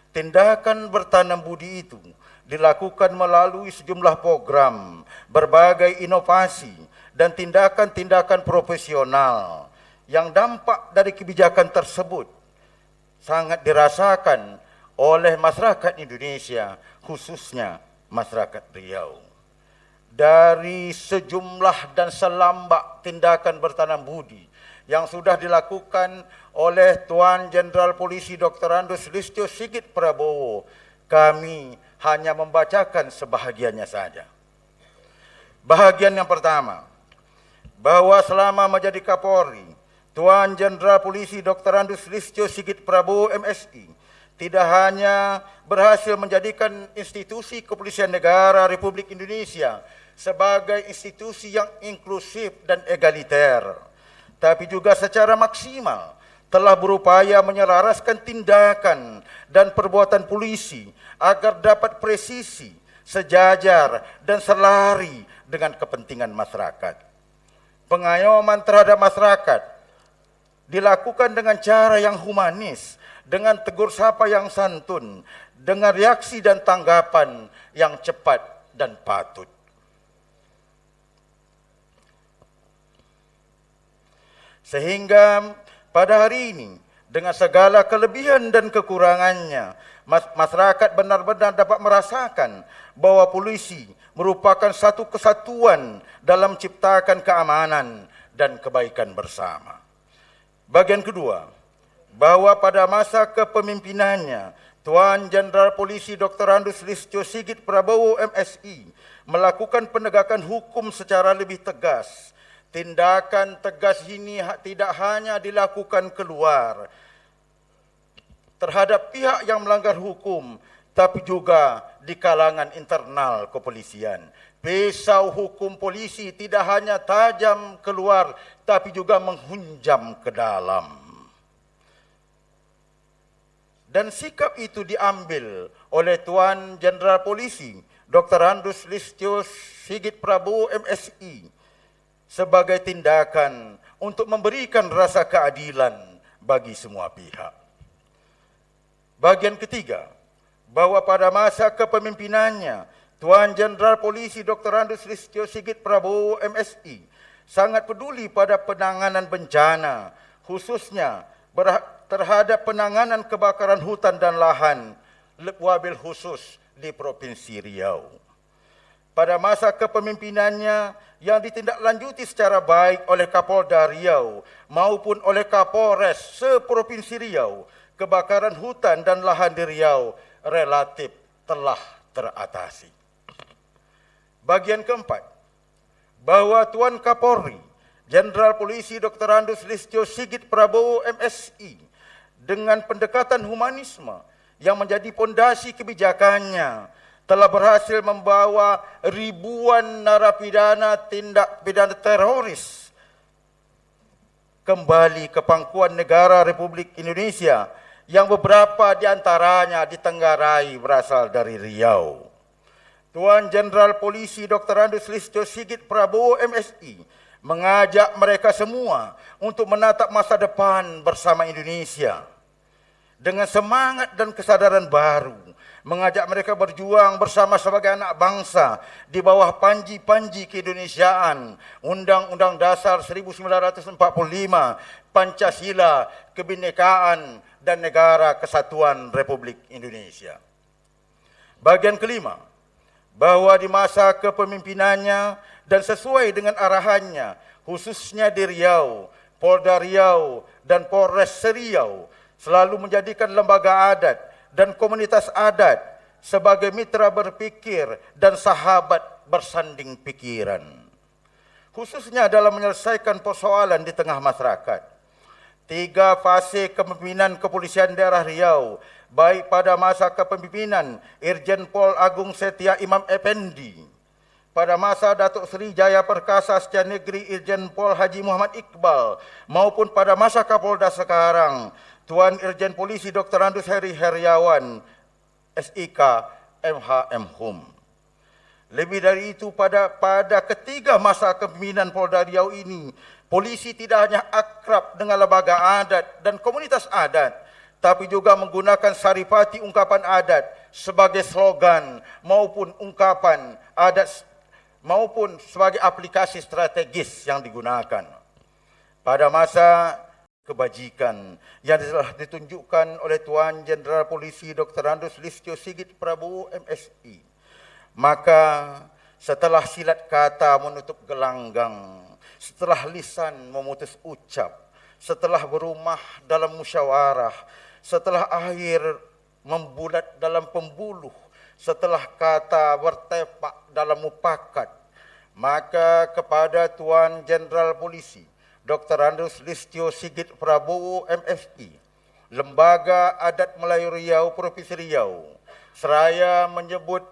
Tindakan bertanam budi itu dilakukan melalui sejumlah program, berbagai inovasi, dan tindakan-tindakan profesional yang dampak dari kebijakan tersebut sangat dirasakan oleh masyarakat Indonesia, khususnya masyarakat Riau. Dari sejumlah dan selambak tindakan bertanam budi yang sudah dilakukan oleh Tuan Jenderal Polisi Dr. Andus Listio Sigit Prabowo, kami hanya membacakan sebahagiannya saja. Bahagian yang pertama, bahwa selama menjadi Kapolri, Tuan Jenderal Polisi Dr. Andus Listio Sigit Prabowo, MSI, tidak hanya berhasil menjadikan institusi Kepolisian Negara Republik Indonesia sebagai institusi yang inklusif dan egaliter, tapi juga secara maksimal telah berupaya menyelaraskan tindakan dan perbuatan polisi agar dapat presisi, sejajar, dan selari dengan kepentingan masyarakat. Pengayoman terhadap masyarakat dilakukan dengan cara yang humanis, dengan tegur sapa yang santun, dengan reaksi dan tanggapan yang cepat dan patut. Sehingga pada hari ini, dengan segala kelebihan dan kekurangannya, masyarakat benar-benar dapat merasakan bahwa polisi merupakan satu kesatuan dalam menciptakan keamanan dan kebaikan bersama. Bagian kedua, bahwa pada masa kepemimpinannya, Tuan Jenderal Polisi Dr. Andus Listio Sigit Prabowo, MSI, melakukan penegakan hukum secara lebih tegas, tindakan tegas ini tidak hanya dilakukan keluar terhadap pihak yang melanggar hukum, tapi juga di kalangan internal kepolisian. Pisau hukum polisi tidak hanya tajam keluar, tapi juga menghunjam ke dalam. Dan sikap itu diambil oleh Tuan Jenderal Polisi Dr. Andus Listio Sigit Prabowo MSI sebagai tindakan untuk memberikan rasa keadilan bagi semua pihak. Bagian ketiga, bahwa pada masa kepemimpinannya, Tuan Jenderal Polisi Dr. Andus Listio Sigit Prabowo MSI sangat peduli pada penanganan bencana, khususnya terhadap penanganan kebakaran hutan dan lahan, wabil khusus di Provinsi Riau. Pada masa kepemimpinannya yang ditindaklanjuti secara baik oleh Kapolda Riau maupun oleh Kapolres se-Provinsi Riau, kebakaran hutan dan lahan di Riau relatif telah teratasi. Bagian keempat, bahwa Tuan Kapolri Jenderal Polisi Dr. Andus Listio Sigit Prabowo MSI dengan pendekatan humanisme yang menjadi pondasi kebijakannya telah berhasil membawa ribuan narapidana tindak pidana teroris kembali ke pangkuan negara Republik Indonesia, yang beberapa di antaranya ditenggarai berasal dari Riau. Tuan Jenderal Polisi Dr. Andus Listio Sigit Prabowo MSI mengajak mereka semua untuk menatap masa depan bersama Indonesia dengan semangat dan kesadaran baru, mengajak mereka berjuang bersama sebagai anak bangsa di bawah panji-panji keindonesiaan, Undang-Undang Dasar 1945, Pancasila, Kebinekaan, dan Negara Kesatuan Republik Indonesia. Bagian kelima, bahwa di masa kepemimpinannya dan sesuai dengan arahannya, khususnya di Riau, Polda Riau, dan Polres Riau, selalu menjadikan lembaga adat dan komunitas adat sebagai mitra berpikir dan sahabat bersanding pikiran, khususnya dalam menyelesaikan persoalan di tengah masyarakat. 3 fase kepemimpinan kepolisian daerah Riau, baik pada masa kepemimpinan Irjen Pol Agung Setia Imam Effendi, pada masa Datuk Seri Jaya Perkasa Setia Negeri Irjen Pol Haji Muhammad Iqbal, maupun pada masa Kapolda sekarang, Tuan Irjen Polisi Dr. Andus Heri Heriawan, SIK, MH Hum. Lebih dari itu, pada ketiga masa kepemimpinan Polda Riau ini, polisi tidak hanya akrab dengan lembaga adat dan komunitas adat, tapi juga menggunakan saripati ungkapan adat sebagai slogan maupun ungkapan adat maupun sebagai aplikasi strategis yang digunakan. Pada masa kebajikan yang telah ditunjukkan oleh Tuan Jenderal Polisi Dr. Andus Listio Sigit Prabowo MSI, maka setelah silat kata menutup gelanggang, setelah lisan memutus ucap, setelah berumah dalam musyawarah, setelah air membulat dalam pembuluh, setelah kata bertepak dalam mupakat, maka kepada Tuan Jenderal Polisi Dr. Andus Listio Sigit Prabowo MSI, Lembaga Adat Melayu Riau Provinsi Riau, seraya menyebut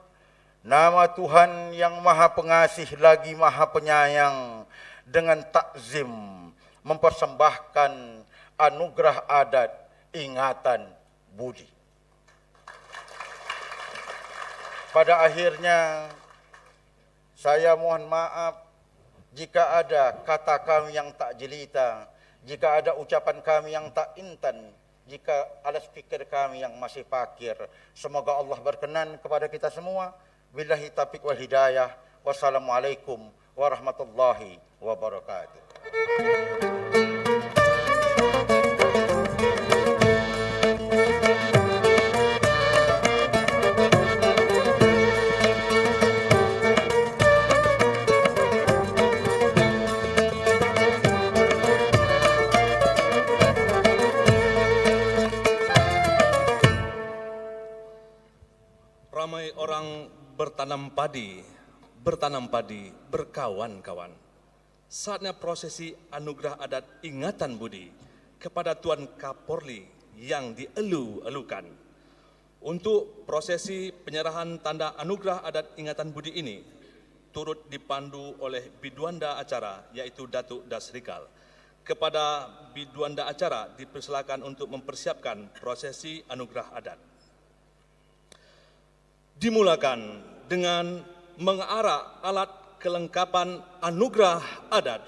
nama Tuhan yang Maha Pengasih lagi Maha Penyayang, dengan takzim mempersembahkan anugerah adat ingatan budi. Pada akhirnya, saya mohon maaf jika ada kata kami yang tak jelita, jika ada ucapan kami yang tak intan, jika alas fikir kami yang masih pakir. Semoga Allah berkenan kepada kita semua. Billahi taufiq wal hidayah. Wassalamualaikum warahmatullahi wabarakatuh. Ramai orang bertanam padi, berkawan-kawan. Saatnya prosesi anugerah adat ingatan budi kepada Tuan Kapolri yang dielu-elukan. Untuk prosesi penyerahan tanda anugerah adat ingatan budi ini turut dipandu oleh biduanda acara yaitu Datuk Dasrikal. Kepada biduanda acara dipersilakan untuk mempersiapkan prosesi anugerah adat. Dimulakan dengan mengarak alat kelengkapan anugerah adat.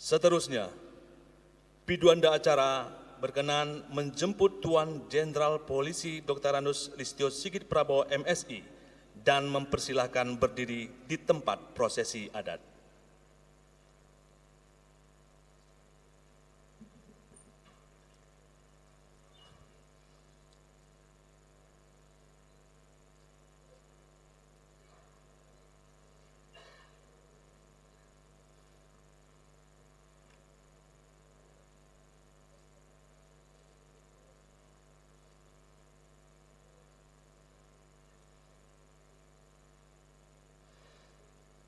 Seterusnya, biduanda acara berkenan menjemput Tuan Jenderal Polisi Dr. Anus Listio Sigit Prabowo MSI dan mempersilahkan berdiri di tempat prosesi adat.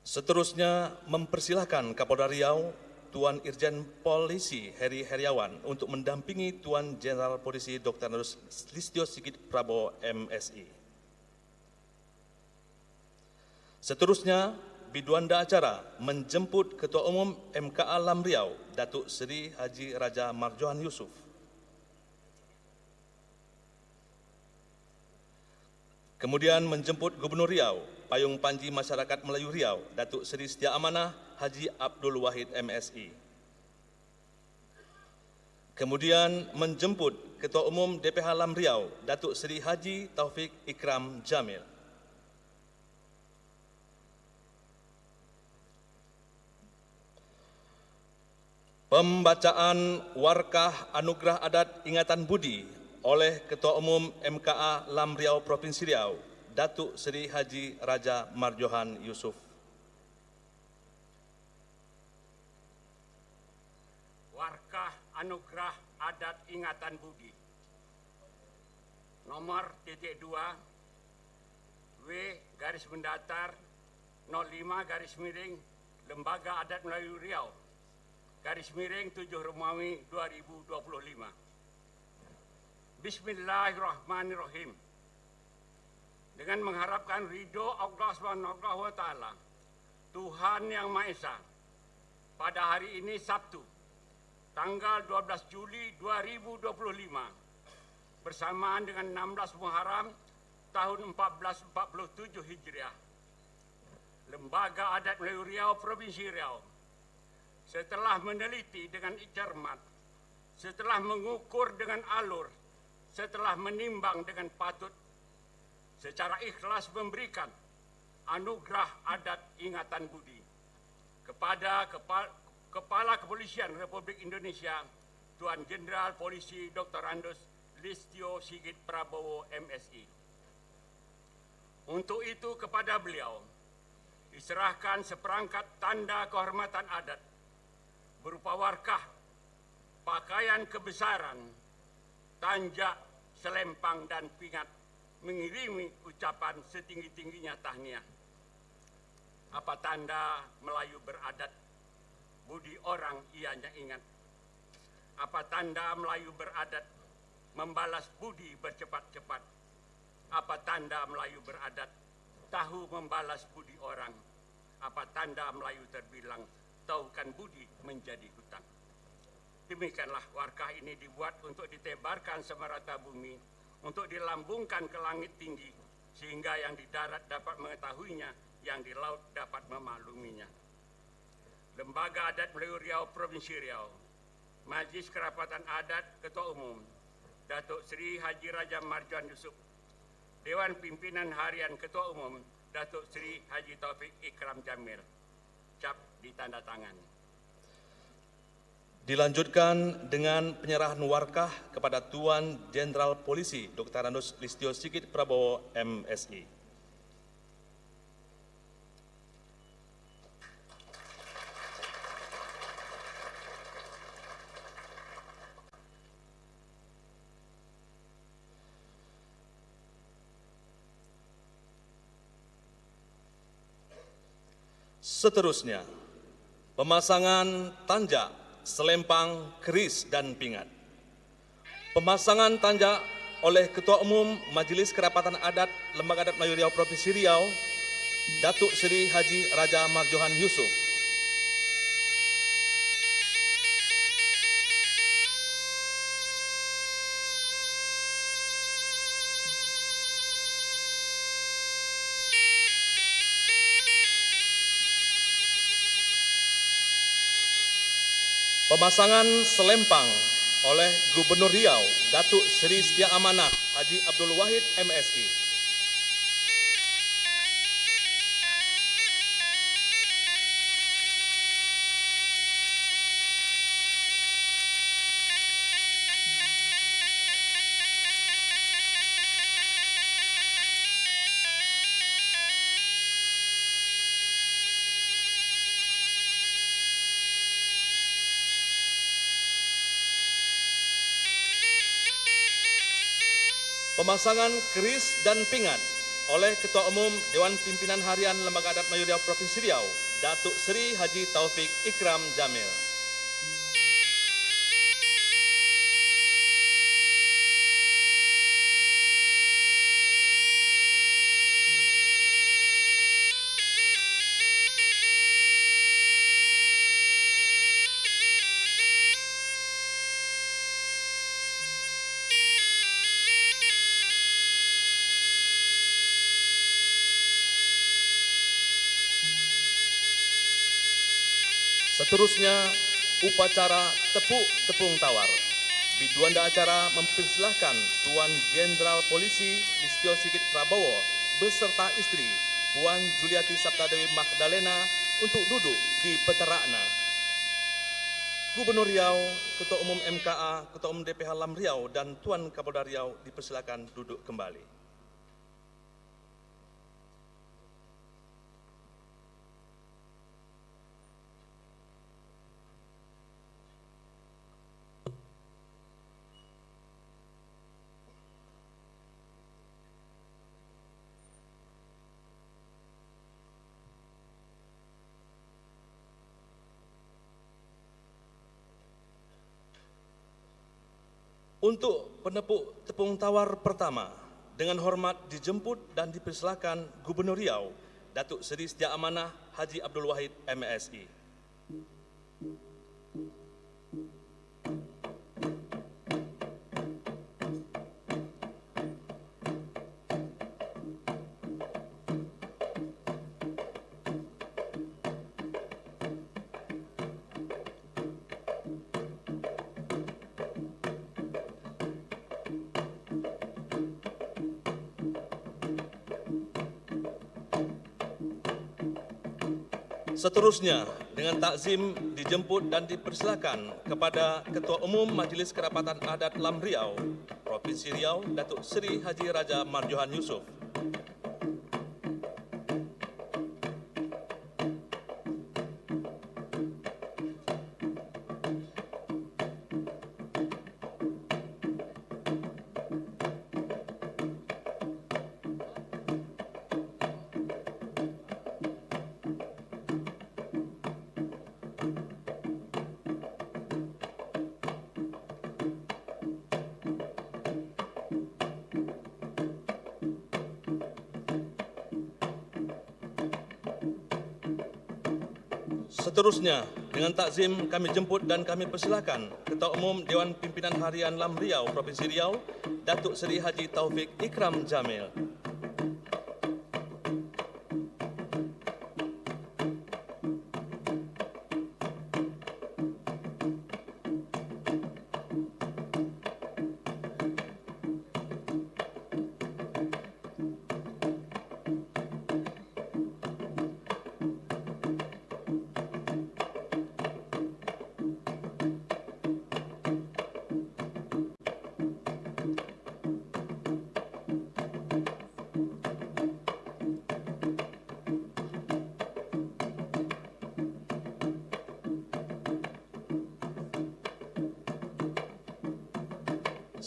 Seterusnya mempersilahkan Kapolda Riau, Tuan Irjen Polisi Heri Heriawan untuk mendampingi Tuan Jenderal Polisi Dr. Anus Listio Sigit Prabowo MSI. Seterusnya, biduanda acara menjemput Ketua Umum MKA Lam Riau, Datuk Seri Haji Raja Marjohan Yusuf. Kemudian menjemput Gubernur Riau, Payung Panji Masyarakat Melayu Riau, Datuk Seri Setia Amanah Haji Abdul Wahid MSI. Kemudian menjemput Ketua Umum DPH Lam Riau, Datuk Seri Haji Taufik Ikram Jamil. Pembacaan Warkah Anugerah Adat Ingatan Budi oleh Ketua Umum MKA Lam Riau Provinsi Riau, Datuk Seri Haji Raja Marjohan Yusuf. Warkah Anugerah Adat Ingatan Budi nomor .2 W garis mendatar 05 garis miring Lembaga Adat Melayu Riau garis miring 7 Romawi 2025. Bismillahirrahmanirrahim. Dengan mengharapkan ridho Allah Subhanahu wa taala, Tuhan Yang Maha Esa, pada hari ini Sabtu, tanggal 12 Juli 2025, bersamaan dengan 16 Muharram tahun 1447 Hijriah, Lembaga Adat Melayu Riau Provinsi Riau, setelah meneliti dengan cermat, setelah mengukur dengan alur, setelah menimbang dengan patut, secara ikhlas memberikan anugerah adat ingatan budi kepada Kepala Kepolisian Republik Indonesia, Tuan Jenderal Polisi Dr. Anus Listio Sigit Prabowo MSI. Untuk itu kepada beliau diserahkan seperangkat tanda kehormatan adat berupa warkah, pakaian kebesaran, tanjak, selempang, dan pingat, mengirimi ucapan setinggi-tingginya tahniah. Apa tanda Melayu beradat, budi orang ianya ingat. Apa tanda Melayu beradat, membalas budi bercepat-cepat. Apa tanda Melayu beradat, tahu membalas budi orang. Apa tanda Melayu terbilang, taukan budi menjadi hutang. Demikianlah warkah ini dibuat untuk ditebarkan semerata bumi, untuk dilambungkan ke langit tinggi, sehingga yang di darat dapat mengetahuinya, yang di laut dapat memakluminya. Lembaga Adat Melayu Riau Provinsi Riau, Majlis Kerapatan Adat Ketua Umum Datuk Seri Haji Raja Marjuan Yusof, Dewan Pimpinan Harian Ketua Umum Datuk Seri Haji Taufik Ikram Jamil. Cap ditandatangani. Dilanjutkan dengan penyerahan warkah kepada Tuan Jenderal Polisi Dr. Anus Listio Sigit Prabowo, MSI. Seterusnya, pemasangan tanja, selempang, keris, dan pingat. Pemasangan tanja oleh Ketua Umum Majelis Kerapatan Adat Lembaga Adat Melayu Riau Provinsi Riau, Datuk Seri Haji Raja Marjohan Yusof. Pemasangan selempang oleh Gubernur Riau, Datuk Seri Setia Amanah Haji Abdul Wahid, MSI. Pemasangan keris dan pingat oleh Ketua Umum Dewan Pimpinan Harian Lembaga Adat Melayu Riau Provinsi Riau, Datuk Seri Haji Taufik Ikram Jamil. Seterusnya, upacara tepuk tepung tawar. Biduanda acara mempersilahkan Tuan Jenderal Polisi Listio Sigit Prabowo beserta istri Puan Juliati Sabtadewi Magdalena untuk duduk di Peterakna. Gubernur Riau, Ketua Umum MKA, Ketua Umum DPH Lam Riau, dan Tuan Kapolda Riau dipersilakan duduk kembali. Untuk penepuk tepung tawar pertama, dengan hormat dijemput dan dipersilakan Gubernur Riau, Datuk Seri Setia Amanah Haji Abdul Wahid, MSI. Seterusnya, dengan takzim dijemput dan dipersilakan kepada Ketua Umum Majelis Kerapatan Adat Lam Riau, Provinsi Riau, Datuk Seri Haji Raja Marjohan Yusof. Seterusnya, dengan takzim kami jemput dan kami persilakan Ketua Umum Dewan Pimpinan Harian LAM Riau, Provinsi Riau, Datuk Seri Haji Taufik Ikram Jamil.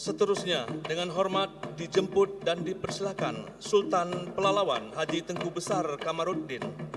Seterusnya, dengan hormat dijemput dan dipersilakan Sultan Pelalawan Haji Tengku Besar Kamaruddin.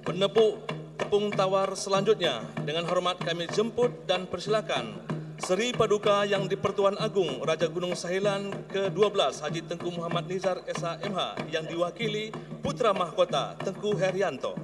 Penepuk tepung tawar selanjutnya, dengan hormat kami jemput dan persilakan Seri Paduka Yang di-Pertuan Agung Raja Gunung Sahilan ke-12 Haji Tengku Muhammad Nizar SHMH yang diwakili Putra Mahkota Tengku Herianto.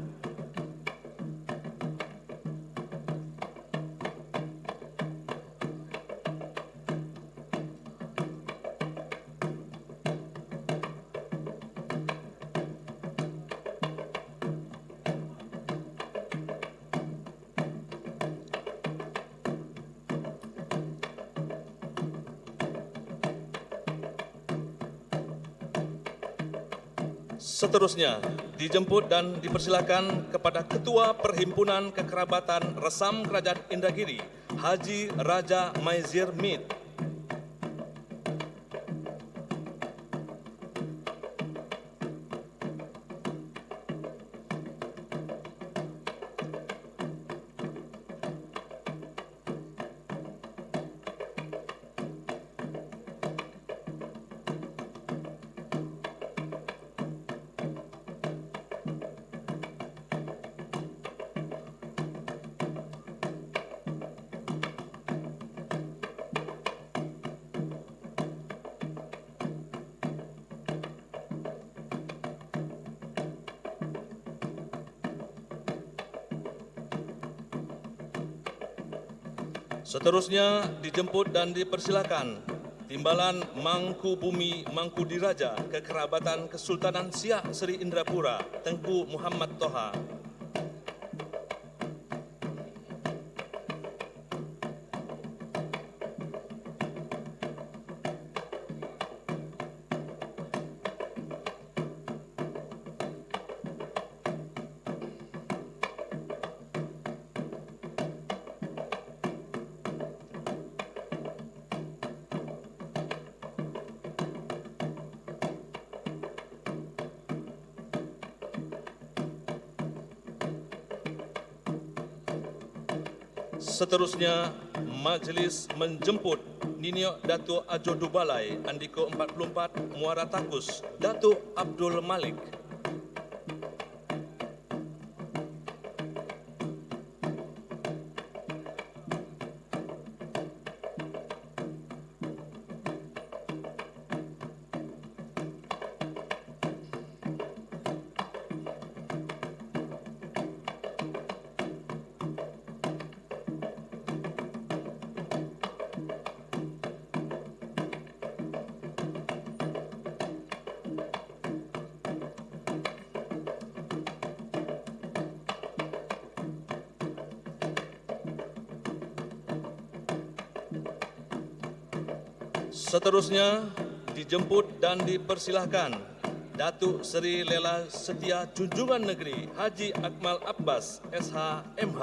Seterusnya, dijemput dan dipersilakan kepada Ketua Perhimpunan Kekerabatan Resam Kerajaan Indragiri, Haji Raja Maizir Mid. Seterusnya dijemput dan dipersilakan Timbalan Mangku Bumi Mangku Diraja Kekerabatan Kesultanan Siak Seri Indrapura Tengku Muhammad Toha. Seterusnya, Majlis menjemput Niniok Datuk Ajo Dubalai, Andiko 44, Muara Takus, Datuk Abdul Malik. Seterusnya dijemput dan dipersilahkan Datuk Seri Lela Setia Junjungan Negeri Haji Akmal Abbas, SH, MH.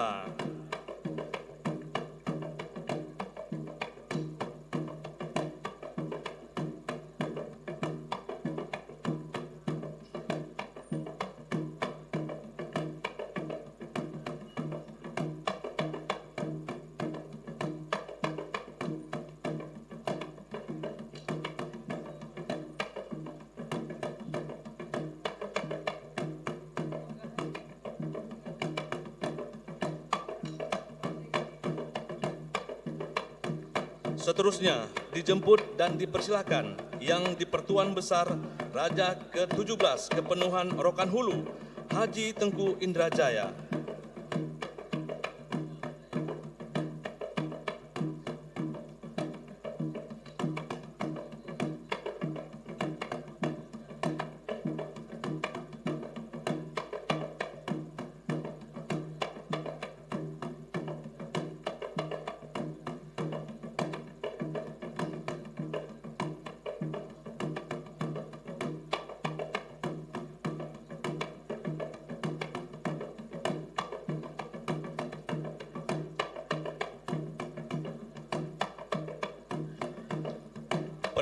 Seterusnya dijemput dan dipersilahkan Yang di-Pertuan Besar Raja ke-17 Kepenuhan Rokan Hulu Haji Tengku Indrajaya.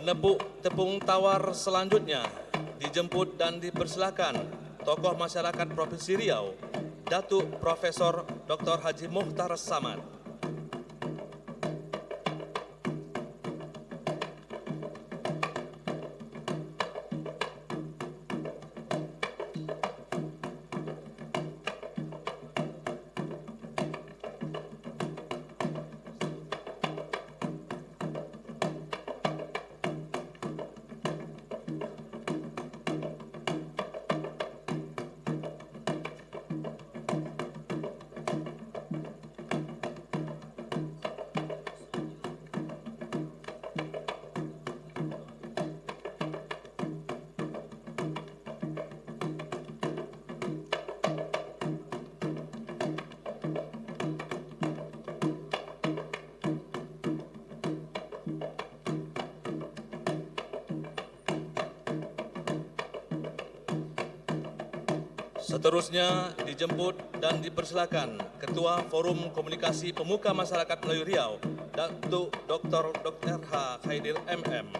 Penepuk tepung tawar selanjutnya dijemput dan dipersilakan tokoh masyarakat Provinsi Riau, Datuk Profesor Dr. Haji Mukhtar Samad. Seterusnya dijemput dan dipersilakan Ketua Forum Komunikasi Pemuka Masyarakat Melayu Riau, Datuk Dr. H. Khaidir MM.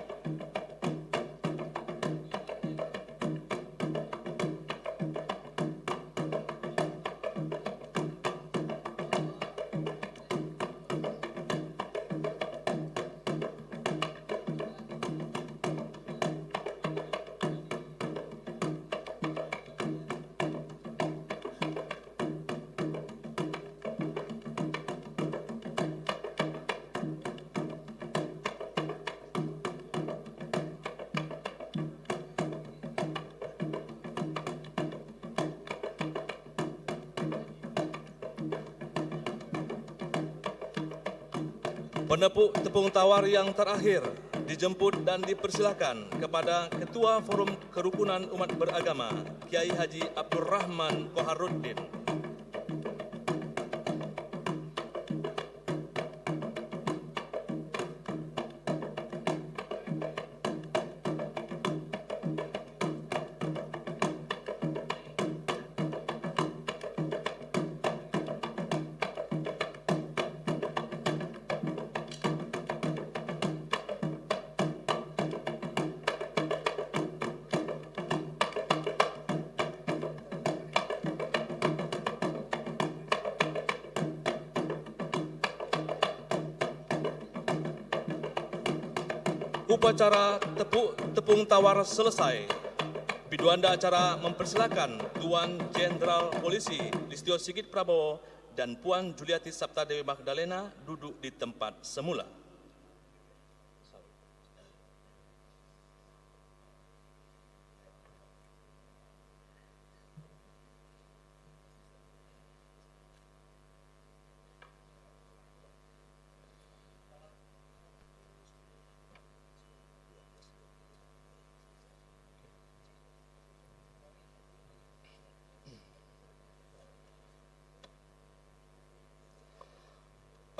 Penepuk tepung tawar yang terakhir dijemput dan dipersilakan kepada Ketua Forum Kerukunan Umat Beragama, Kiai Haji Abdul Rahman Koharuddin. Upacara tepung tawar selesai. Biduanda acara mempersilakan Tuan Jenderal Polisi Listio Sigit Prabowo dan Puan Juliati Saptadewi Magdalena duduk di tempat semula.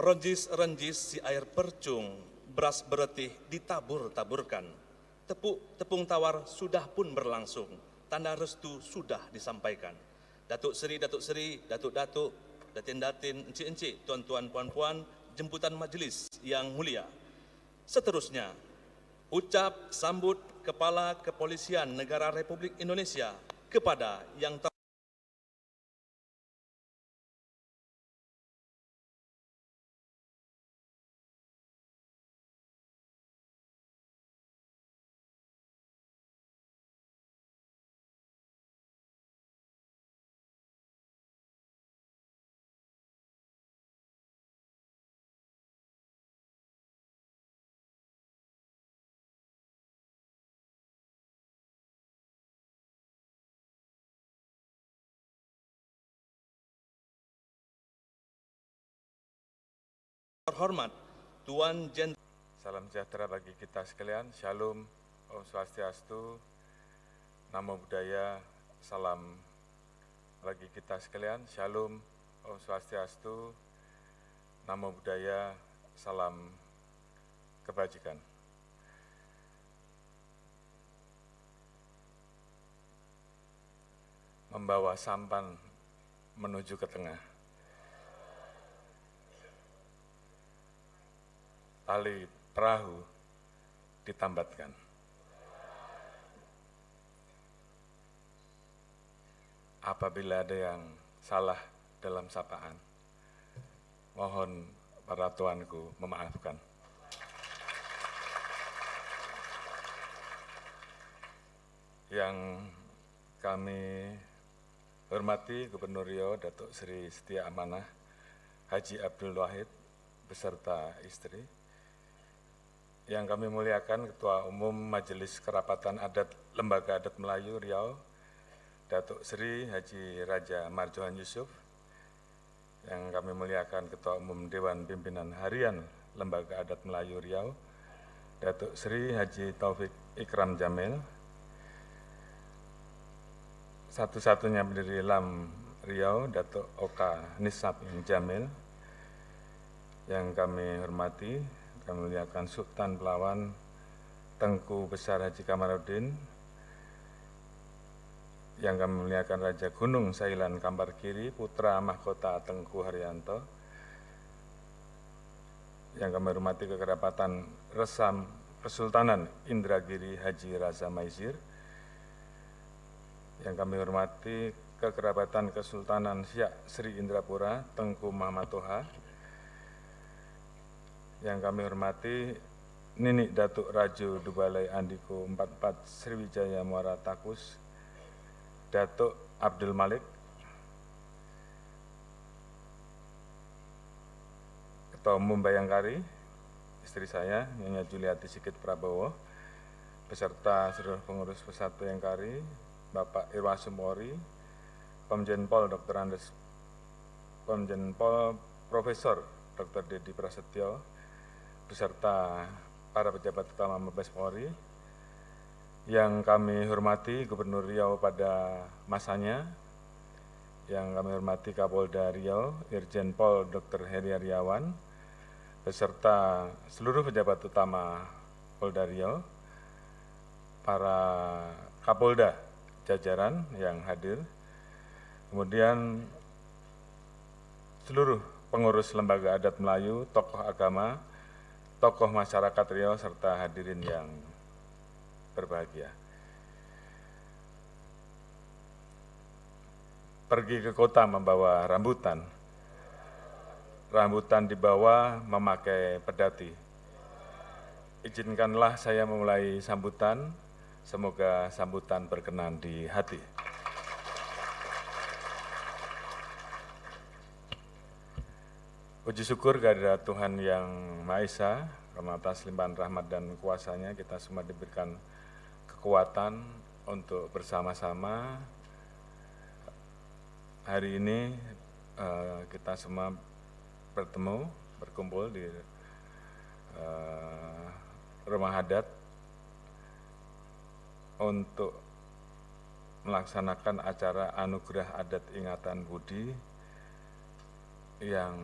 Renjis-renjis si air percung, beras beretih ditabur-taburkan. tepung tawar sudah pun berlangsung. Tanda restu sudah disampaikan. Datuk Seri, Datuk-Datuk, Datin-Datin, Encik-Encik, Tuan-Tuan, Puan-Puan, jemputan majlis yang mulia. Seterusnya, ucap sambut Kepala Kepolisian Negara Republik Indonesia kepada yang terhormat Tuan Jenderal. Salam sejahtera bagi kita sekalian. Shalom, Om Swastiastu, Namo Buddhaya, salam bagi kita sekalian. Shalom, Om Swastiastu, Namo Buddhaya, salam kebajikan. Membawa sampan menuju ke tengah. Tali perahu ditambatkan. Apabila ada yang salah dalam sapaan, mohon para tuanku memaafkan. Yang kami hormati Gubernur Riau Datuk Seri Setia Amanah Haji Abdul Wahid beserta istri. Yang kami muliakan Ketua Umum Majelis Kerapatan Adat Lembaga Adat Melayu Riau, Datuk Seri Haji Raja Marjohan Yusuf. Yang kami muliakan Ketua Umum Dewan Pimpinan Harian Lembaga Adat Melayu Riau, Datuk Seri Haji Taufik Ikram Jamil. Satu-satunya pendiri LAM Riau, Datuk Oka Nisab Jamil. Yang kami hormati, kami muliakan Sultan Pelawan Tengku Besar Haji Kamarudin, yang kami muliakan Raja Gunung Sailan Kampar Kiri, Putra Mahkota Tengku Haryanto, yang kami hormati Kekerabatan Resam Kesultanan Indragiri Haji Raza Maizir, yang kami hormati Kekerabatan Kesultanan Siak Sri Indrapura Tengku Muhammad Toha, yang kami hormati Nini Datuk Raju Dubalai Andiko 44 Sriwijaya Muara Takus, Datuk Abdul Malik, Ketua Umum Bayangkari, istri saya Nyonya Juliati Sigit Prabowo, beserta seluruh pengurus Persatu Bayangkari, Bapak Irwa Sumori, Komjen Pol Dr. Andes, Komjen Pol Profesor Dr. Dedi Prasetyo, beserta para pejabat utama Mabes Polri, yang kami hormati Gubernur Riau pada masanya, yang kami hormati Kapolda Riau, Irjen Pol Dr. Heri Aryawan, beserta seluruh pejabat utama Polda Riau, para Kapolda jajaran yang hadir, kemudian seluruh pengurus lembaga adat Melayu, tokoh agama, tokoh masyarakat Riau, serta hadirin yang berbahagia. Pergi ke kota membawa rambutan, rambutan dibawa memakai pedati. Izinkanlah saya memulai sambutan, semoga sambutan berkenan di hati. Puji syukur kehadirat Tuhan Yang Maha Esa, karena atas limpahan rahmat dan kuasa-Nya kita semua diberikan kekuatan untuk bersama-sama hari ini kita semua bertemu, berkumpul di rumah adat untuk melaksanakan acara anugerah adat ingatan budi yang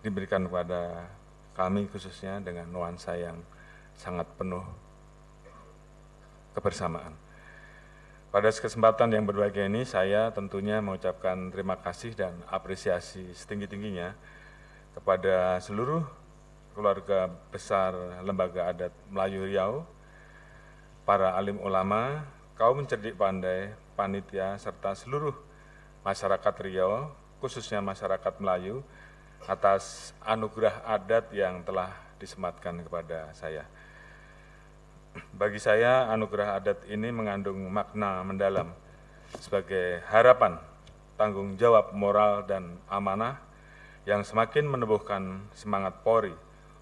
diberikan kepada kami khususnya dengan nuansa yang sangat penuh kebersamaan. Pada kesempatan yang berbahagia ini, saya tentunya mengucapkan terima kasih dan apresiasi setinggi-tingginya kepada seluruh keluarga besar Lembaga Adat Melayu Riau, para alim ulama, kaum cerdik pandai, panitia, serta seluruh masyarakat Riau, khususnya masyarakat Melayu, atas anugerah adat yang telah disematkan kepada saya. Bagi saya, anugerah adat ini mengandung makna mendalam sebagai harapan, tanggung jawab moral dan amanah yang semakin menumbuhkan semangat Polri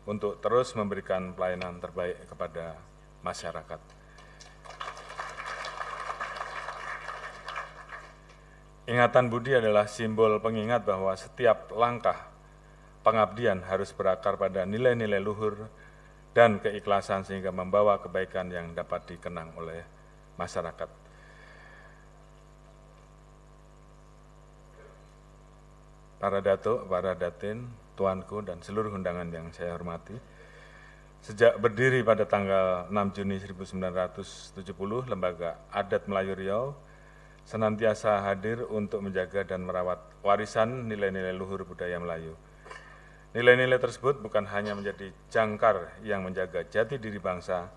untuk terus memberikan pelayanan terbaik kepada masyarakat. Ingatan budi adalah simbol pengingat bahwa setiap langkah pengabdian harus berakar pada nilai-nilai luhur dan keikhlasan sehingga membawa kebaikan yang dapat dikenang oleh masyarakat. Para datuk, para datin, tuanku, dan seluruh undangan yang saya hormati, sejak berdiri pada tanggal 6 Juni 1970, Lembaga Adat Melayu Riau senantiasa hadir untuk menjaga dan merawat warisan nilai-nilai luhur budaya Melayu. Nilai-nilai tersebut bukan hanya menjadi jangkar yang menjaga jati diri bangsa,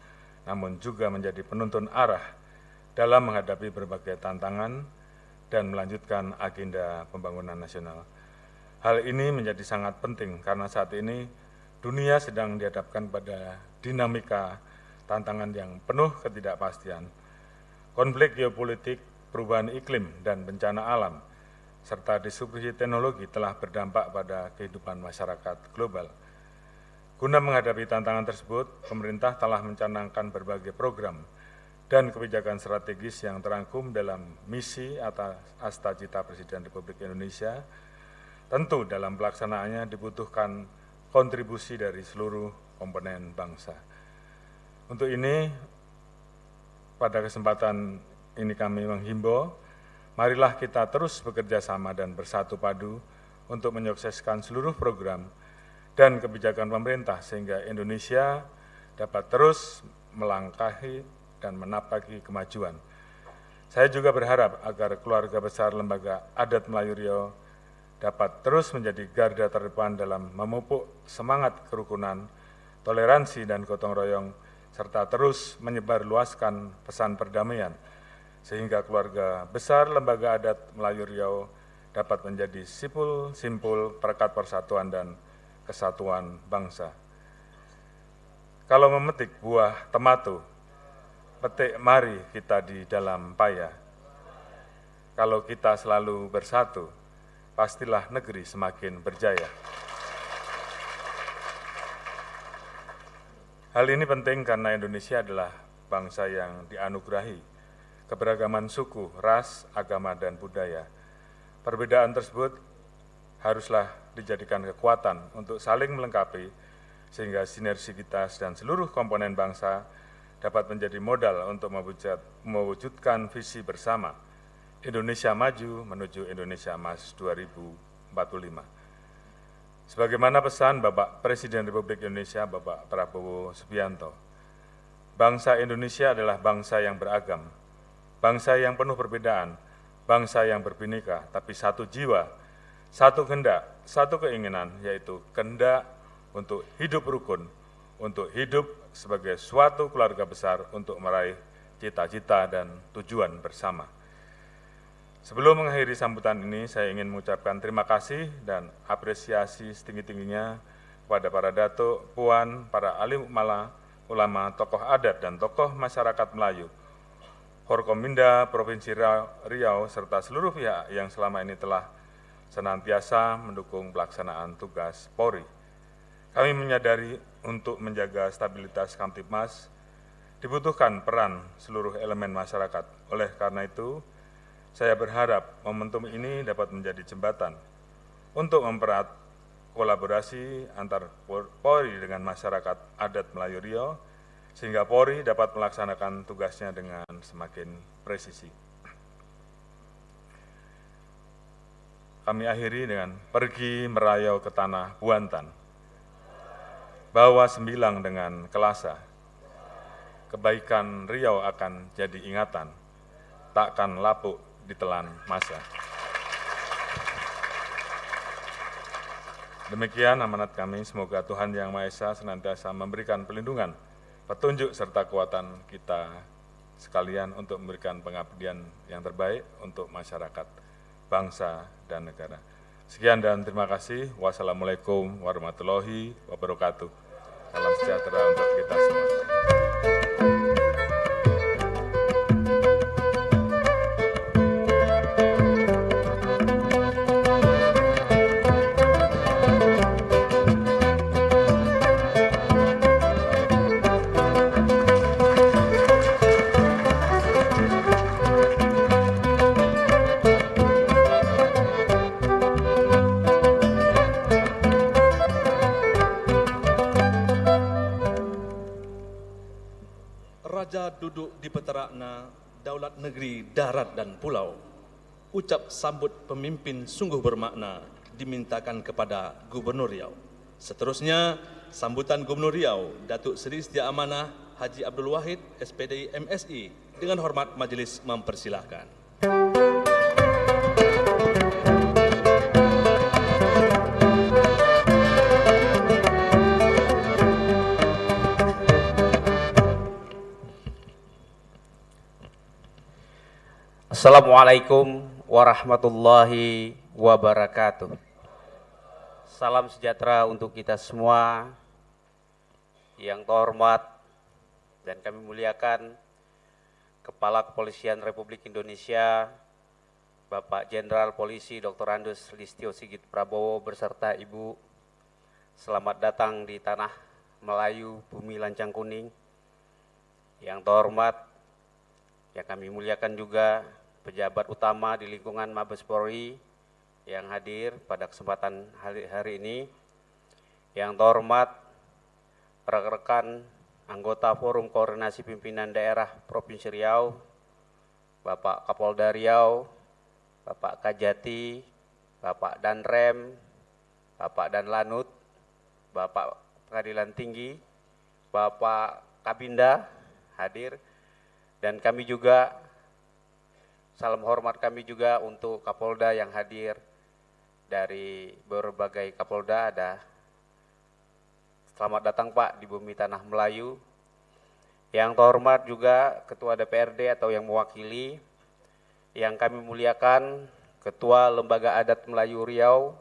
namun juga menjadi penuntun arah dalam menghadapi berbagai tantangan dan melanjutkan agenda pembangunan nasional. Hal ini menjadi sangat penting karena saat ini dunia sedang dihadapkan pada dinamika tantangan yang penuh ketidakpastian, konflik geopolitik, perubahan iklim dan bencana alam, serta disrupsi teknologi telah berdampak pada kehidupan masyarakat global. Guna menghadapi tantangan tersebut, pemerintah telah mencanangkan berbagai program dan kebijakan strategis yang terangkum dalam misi atas Astagita Presiden Republik Indonesia. Tentu dalam pelaksanaannya dibutuhkan kontribusi dari seluruh komponen bangsa. Untuk ini, pada kesempatan ini kami menghimbau, marilah kita terus bekerja sama dan bersatu padu untuk menyukseskan seluruh program dan kebijakan pemerintah sehingga Indonesia dapat terus melangkahi dan menapaki kemajuan. Saya juga berharap agar keluarga besar Lembaga Adat Melayu Riau dapat terus menjadi garda terdepan dalam memupuk semangat kerukunan, toleransi dan gotong royong, serta terus menyebarluaskan pesan perdamaian, sehingga keluarga besar Lembaga Adat Melayu Riau dapat menjadi simpul perekat persatuan dan kesatuan bangsa. Kalau memetik buah tematu, petik mari kita di dalam paya. Kalau kita selalu bersatu, pastilah negeri semakin berjaya. Hal ini penting karena Indonesia adalah bangsa yang dianugerahi keberagaman suku, ras, agama, dan budaya. Perbedaan tersebut haruslah dijadikan kekuatan untuk saling melengkapi sehingga sinergitas dan seluruh komponen bangsa dapat menjadi modal untuk mewujudkan visi bersama Indonesia Maju menuju Indonesia Emas 2045. Sebagaimana pesan Bapak Presiden Republik Indonesia, Bapak Prabowo Subianto, bangsa Indonesia adalah bangsa yang beragam, bangsa yang penuh perbedaan, bangsa yang berbineka, tapi satu jiwa, satu kehendak, satu keinginan, yaitu kehendak untuk hidup rukun, untuk hidup sebagai suatu keluarga besar untuk meraih cita-cita dan tujuan bersama. Sebelum mengakhiri sambutan ini, saya ingin mengucapkan terima kasih dan apresiasi setinggi-tingginya kepada para datuk, puan, para alim ulama, tokoh adat, dan tokoh masyarakat Melayu, Forkominda Provinsi Riau, serta seluruh pihak yang selama ini telah senantiasa mendukung pelaksanaan tugas Polri. Kami menyadari untuk menjaga stabilitas Kamtibmas dibutuhkan peran seluruh elemen masyarakat. Oleh karena itu, saya berharap momentum ini dapat menjadi jembatan untuk mempererat kolaborasi antar Polri dengan masyarakat adat Melayu Riau, sehingga Polri dapat melaksanakan tugasnya dengan semakin presisi. Kami akhiri dengan pergi merayau ke tanah Buantan, bawa sembilang dengan kelasa, kebaikan Riau akan jadi ingatan, takkan lapuk ditelan masa. Demikian amanat kami, semoga Tuhan Yang Maha Esa senantiasa memberikan perlindungan, petunjuk serta kekuatan kita sekalian untuk memberikan pengabdian yang terbaik untuk masyarakat, bangsa, dan negara. Sekian dan terima kasih. Wassalamualaikum warahmatullahi wabarakatuh. Salam sejahtera untuk kita semua. Raja duduk di peterakna, daulat negeri, darat dan pulau. Ucap sambut pemimpin sungguh bermakna, dimintakan kepada Gubernur Riau. Seterusnya, sambutan Gubernur Riau, Datuk Seri Setia Amanah Haji Abdul Wahid, SPDI MSI, dengan hormat majelis mempersilahkan. Assalamualaikum warahmatullahi wabarakatuh. Salam sejahtera untuk kita semua. Yang terhormat dan kami muliakan Kepala Kepolisian Republik Indonesia, Bapak Jenderal Polisi Dr. Andes Listio Sigit Prabowo beserta Ibu. Selamat datang di tanah Melayu, bumi lancang kuning. Yang terhormat, yang kami muliakan juga pejabat utama di lingkungan Mabes Polri yang hadir pada kesempatan hari ini. Yang terhormat, rekan-rekan anggota Forum Koordinasi Pimpinan Daerah Provinsi Riau, Bapak Kapolda Riau, Bapak Kajati, Bapak Danrem, Bapak Danlanut, Bapak Pengadilan Tinggi, Bapak Kabinda hadir, dan kami juga salam hormat kami juga untuk Kapolda yang hadir dari berbagai Kapolda. Ada selamat datang Pak di bumi tanah Melayu. Yang terhormat juga Ketua DPRD atau yang mewakili. Yang kami muliakan Ketua Lembaga Adat Melayu Riau,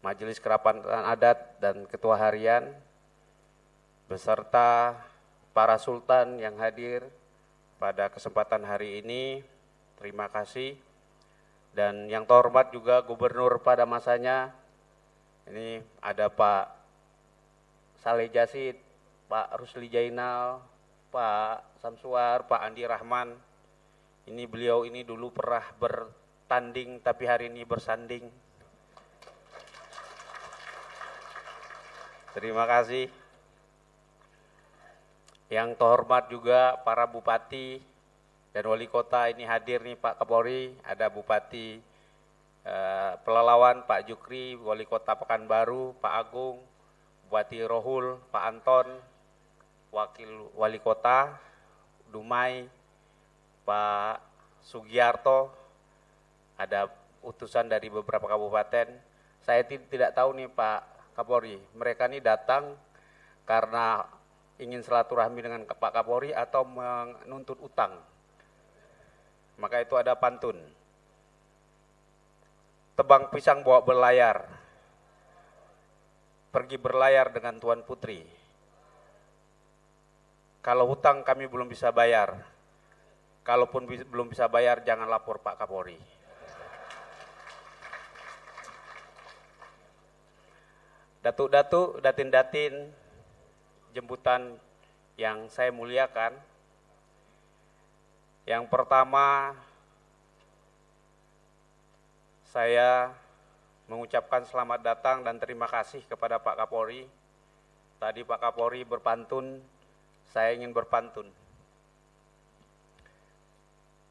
Majelis Kerapatan Adat dan Ketua Harian, beserta para sultan yang hadir pada kesempatan hari ini. Terima kasih. Dan yang terhormat juga Gubernur pada masanya. Ini ada Pak Saleh Jasid, Pak Rusli Jainal, Pak Samsuar, Pak Andi Rahman. Ini beliau ini dulu pernah bertanding tapi hari ini bersanding. Terima kasih. Yang terhormat juga para bupati dan wali kota ini hadir nih Pak Kapolri, ada Bupati Pelalawan Pak Jukri, wali kota Pekanbaru Pak Agung, Bupati Rohul Pak Anton, wakil wali kota Dumai Pak Sugiarto, ada utusan dari beberapa kabupaten. Saya tidak tahu nih Pak Kapolri, mereka ini datang karena ingin silaturahmi dengan Pak Kapolri atau menuntut utang. Maka itu ada pantun. Tebang pisang bawa berlayar, pergi berlayar dengan Tuan Putri. Kalau hutang kami belum bisa bayar, kalaupun belum bisa bayar jangan lapor Pak Kapolri. Datuk-datuk, datin-datin, jemputan yang saya muliakan. Yang pertama, saya mengucapkan selamat datang dan terima kasih kepada Pak Kapolri. Tadi Pak Kapolri berpantun, saya ingin berpantun.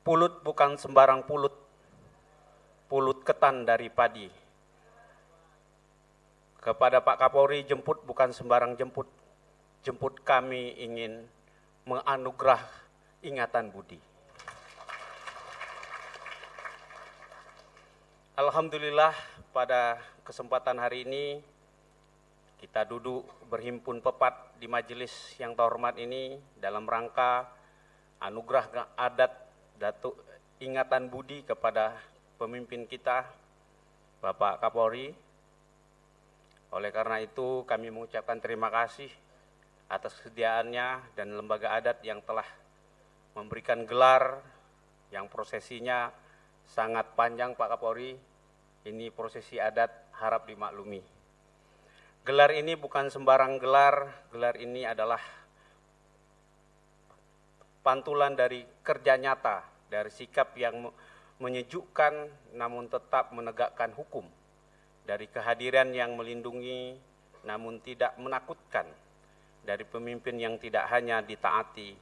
Pulut bukan sembarang pulut, pulut ketan dari padi. Kepada Pak Kapolri, jemput bukan sembarang jemput, jemput kami ingin menganugerah ingatan budi. Alhamdulillah pada kesempatan hari ini kita duduk berhimpun pepat di majelis yang terhormat ini dalam rangka anugerah adat Datuk ingatan budi kepada pemimpin kita, Bapak Kapolri. Oleh karena itu kami mengucapkan terima kasih atas kesediaannya dan lembaga adat yang telah memberikan gelar yang prosesinya sangat panjang, Pak Kapolri. Ini prosesi adat, harap dimaklumi. Gelar ini bukan sembarang gelar ini adalah pantulan dari kerja nyata, dari sikap yang menyejukkan namun tetap menegakkan hukum, dari kehadiran yang melindungi namun tidak menakutkan, dari pemimpin yang tidak hanya ditaati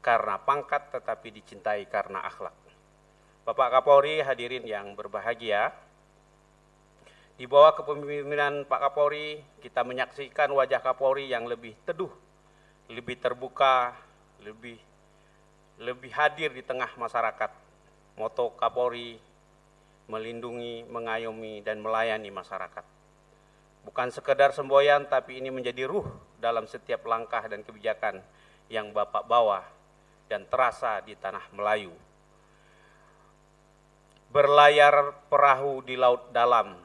karena pangkat tetapi dicintai karena akhlak. Bapak Kapolri, hadirin yang berbahagia, di bawah kepemimpinan Pak Kapolri, kita menyaksikan wajah Kapolri yang lebih teduh, lebih terbuka, lebih hadir di tengah masyarakat. Moto Kapolri, melindungi, mengayomi, dan melayani masyarakat. Bukan sekedar semboyan, tapi ini menjadi ruh dalam setiap langkah dan kebijakan yang Bapak bawa dan terasa di tanah Melayu. Berlayar perahu di laut dalam,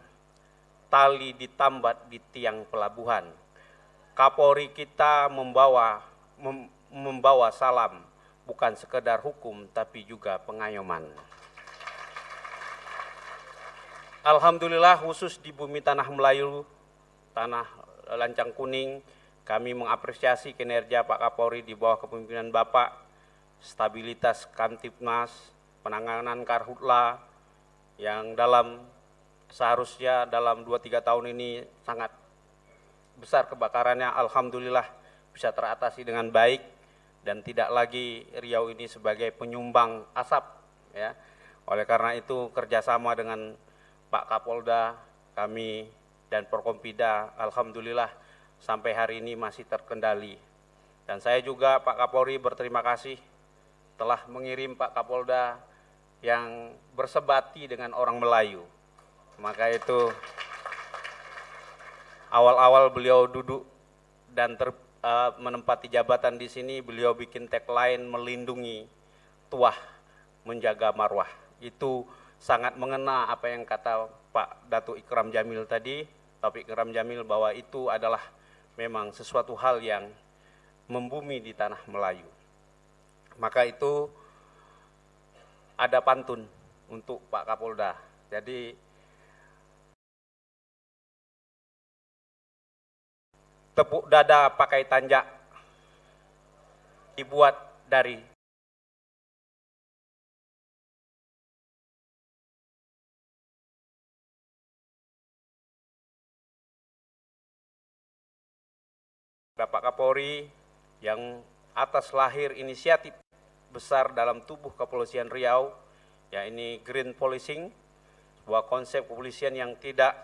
tali ditambat di tiang pelabuhan. Kapolri kita membawa salam, bukan sekedar hukum, tapi juga pengayoman. Alhamdulillah, khusus di bumi tanah Melayu, tanah Lancang Kuning, kami mengapresiasi kinerja Pak Kapolri di bawah kepemimpinan Bapak, stabilitas Kamtibmas, penanganan Karhutla, yang seharusnya dalam 2-3 tahun ini sangat besar kebakarannya, alhamdulillah bisa teratasi dengan baik dan tidak lagi Riau ini sebagai penyumbang asap, ya. Oleh karena itu kerjasama dengan Pak Kapolda, kami dan Forkompida, alhamdulillah sampai hari ini masih terkendali. Dan saya juga Pak Kapolri berterima kasih telah mengirim Pak Kapolda yang bersebati dengan orang Melayu. Maka itu awal-awal beliau duduk dan menempati jabatan di sini, beliau bikin tagline melindungi tuah, menjaga marwah. Itu sangat mengena apa yang kata Pak Datuk Ikram Jamil tadi, Taufik Ikram Jamil, bahwa itu adalah memang sesuatu hal yang membumi di tanah Melayu. Maka itu ada pantun untuk Pak Kapolda. Jadi tepuk dada pakai tanjak dibuat dari Bapak Kapolri yang atas lahir inisiatif besar dalam tubuh kepolisian Riau, ya ini Green Policing, sebuah konsep kepolisian yang tidak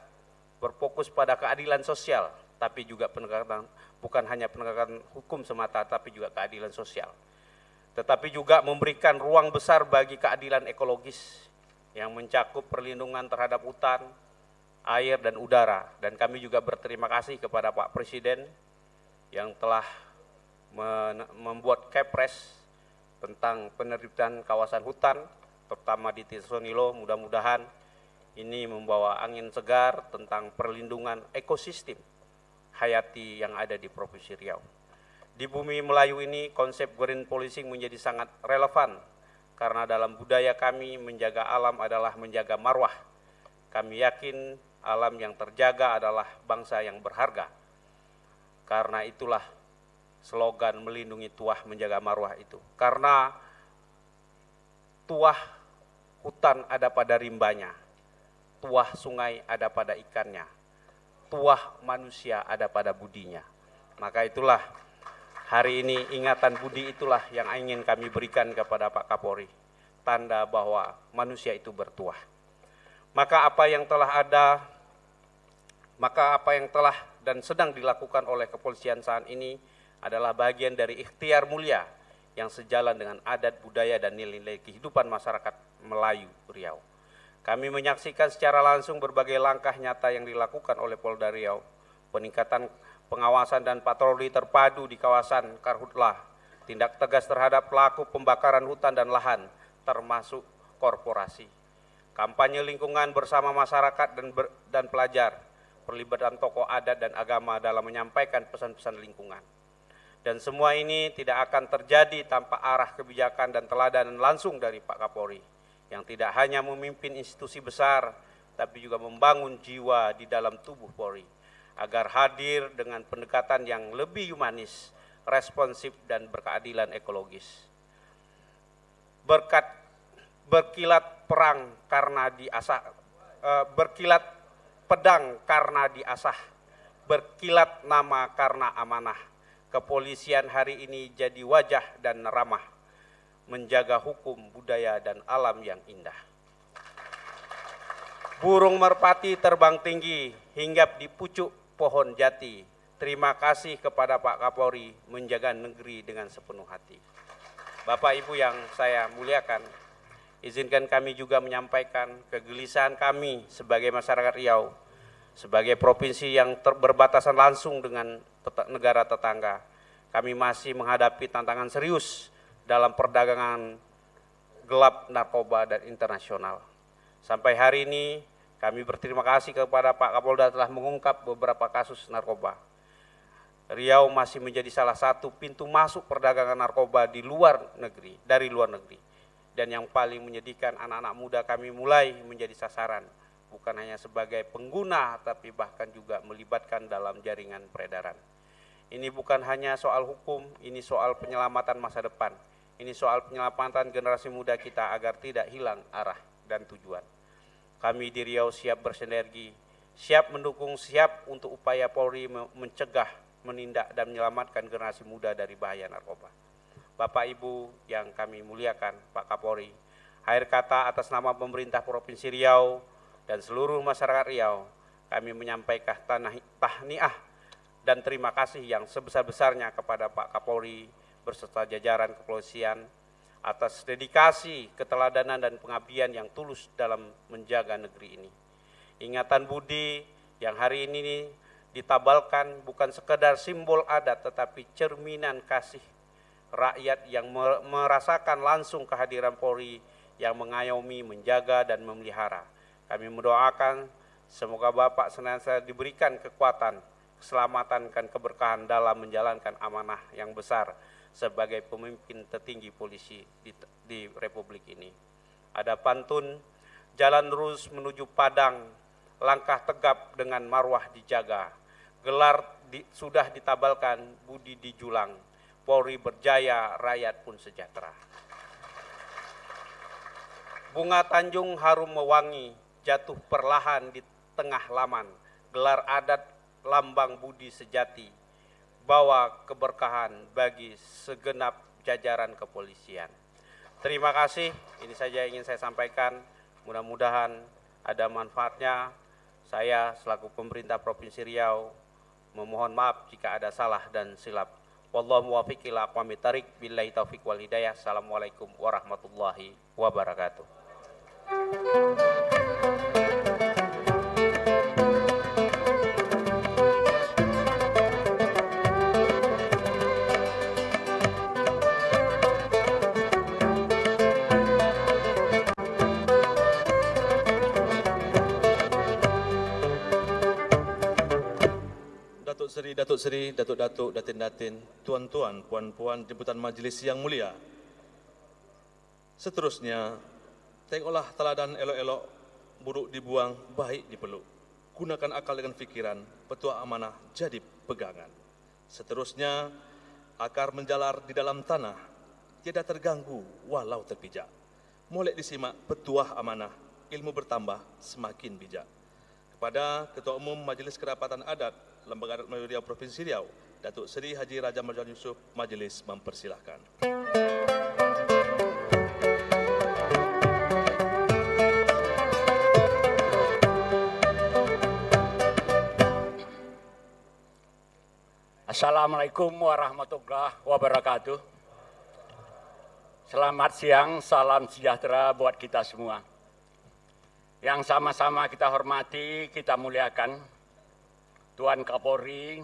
berfokus pada keadilan sosial, tapi juga penegakan, bukan hanya penegakan hukum semata, tapi juga keadilan sosial. Tetapi juga memberikan ruang besar bagi keadilan ekologis yang mencakup perlindungan terhadap hutan, air, dan udara. Dan kami juga berterima kasih kepada Pak Presiden yang telah membuat Kepres tentang penerbitan kawasan hutan, terutama di Tisonilo. Mudah-mudahan ini membawa angin segar tentang perlindungan ekosistem hayati yang ada di Provinsi Riau. Di bumi Melayu ini konsep green policing menjadi sangat relevan karena dalam budaya kami menjaga alam adalah menjaga marwah. Kami yakin alam yang terjaga adalah bangsa yang berharga. Karena itulah slogan melindungi tuah menjaga marwah itu. Karena tuah hutan ada pada rimbanya, tuah sungai ada pada ikannya, tuah manusia ada pada budinya. Maka itulah hari ini ingatan budi itulah yang ingin kami berikan kepada Pak Kapolri, tanda bahwa manusia itu bertuah. Maka apa yang telah dan sedang dilakukan oleh kepolisian saat ini adalah bagian dari ikhtiar mulia yang sejalan dengan adat budaya dan nilai-nilai kehidupan masyarakat Melayu Riau. Kami menyaksikan secara langsung berbagai langkah nyata yang dilakukan oleh Polda Riau, peningkatan pengawasan dan patroli terpadu di kawasan Karhutlah, tindak tegas terhadap pelaku pembakaran hutan dan lahan, termasuk korporasi, kampanye lingkungan bersama masyarakat dan pelajar, perlibatan tokoh adat dan agama dalam menyampaikan pesan-pesan lingkungan. Dan semua ini tidak akan terjadi tanpa arah kebijakan dan teladan langsung dari Pak Kapolri, yang tidak hanya memimpin institusi besar, tapi juga membangun jiwa di dalam tubuh Polri, agar hadir dengan pendekatan yang lebih humanis, responsif, dan berkeadilan ekologis. Berkilat pedang karena diasah, berkilat nama karena amanah. Kepolisian hari ini jadi wajah dan ramah, menjaga hukum, budaya, dan alam yang indah. Burung merpati terbang tinggi, hinggap di pucuk pohon jati. Terima kasih kepada Pak Kapolri menjaga negeri dengan sepenuh hati. Bapak Ibu yang saya muliakan, izinkan kami juga menyampaikan kegelisahan kami sebagai masyarakat Riau, sebagai provinsi yang berbatasan langsung dengan negara tetangga. Kami masih menghadapi tantangan serius dalam perdagangan gelap narkoba dan internasional. Sampai hari ini kami berterima kasih kepada Pak Kapolda telah mengungkap beberapa kasus narkoba. Riau masih menjadi salah satu pintu masuk perdagangan narkoba dari luar negeri. Dan yang paling menyedihkan, anak-anak muda kami mulai menjadi sasaran, bukan hanya sebagai pengguna, tapi bahkan juga melibatkan dalam jaringan peredaran. Ini bukan hanya soal hukum, ini soal penyelamatan masa depan. Ini soal penyelamatan generasi muda kita agar tidak hilang arah dan tujuan. Kami di Riau siap bersinergi, siap mendukung, siap untuk upaya Polri mencegah, menindak, dan menyelamatkan generasi muda dari bahaya narkoba. Bapak Ibu yang kami muliakan, Pak Kapolri, akhir kata atas nama pemerintah Provinsi Riau dan seluruh masyarakat Riau, kami menyampaikan tahniah dan terima kasih yang sebesar-besarnya kepada Pak Kapolri beserta jajaran kepolisian atas dedikasi, keteladanan, dan pengabdian yang tulus dalam menjaga negeri ini. Ingatan budi yang hari ini ditabalkan bukan sekedar simbol adat, tetapi cerminan kasih rakyat yang merasakan langsung kehadiran Polri yang mengayomi, menjaga, dan memelihara. Kami mendoakan semoga Bapak senantiasa diberikan kekuatan, keselamatan, dan keberkahan dalam menjalankan amanah yang besar sebagai pemimpin tertinggi polisi di Republik ini. Ada pantun, jalan lurus menuju Padang, langkah tegap dengan marwah dijaga. Gelar sudah ditabalkan, budi dijulang. Polri berjaya, rakyat pun sejahtera. Bunga Tanjung harum mewangi, jatuh perlahan di tengah laman. Gelar adat lambang budi sejati, bawa keberkahan bagi segenap jajaran kepolisian. Terima kasih, ini saja ingin saya sampaikan. Mudah-mudahan ada manfaatnya. Saya selaku pemerintah Provinsi Riau memohon maaf jika ada salah dan silap. Wallahu muwaffiq ila aqwamit thariq, billahi taufiq wal hidayah. Assalamualaikum warahmatullahi wabarakatuh. Datuk Seri, Datuk-Datuk, Datin-Datin, Tuan-Tuan, Puan-Puan, jemputan majelis yang mulia. Seterusnya, tengoklah teladan elok-elok, buruk dibuang, baik dipeluk. Gunakan akal dengan fikiran, petua amanah jadi pegangan. Seterusnya, akar menjalar di dalam tanah, tidak terganggu walau terpijak. Molek disimak petuah amanah, ilmu bertambah semakin bijak. Kepada Ketua Umum Majelis Kerapatan Adat, Lembaga Adat Melayu Riau Provinsi Riau, Datuk Seri Haji Raja Marjan Yusof, majelis mempersilahkan. Assalamualaikum warahmatullahi wabarakatuh. Selamat siang, salam sejahtera buat kita semua. Yang sama-sama kita hormati, kita muliakan Tuan Kapolri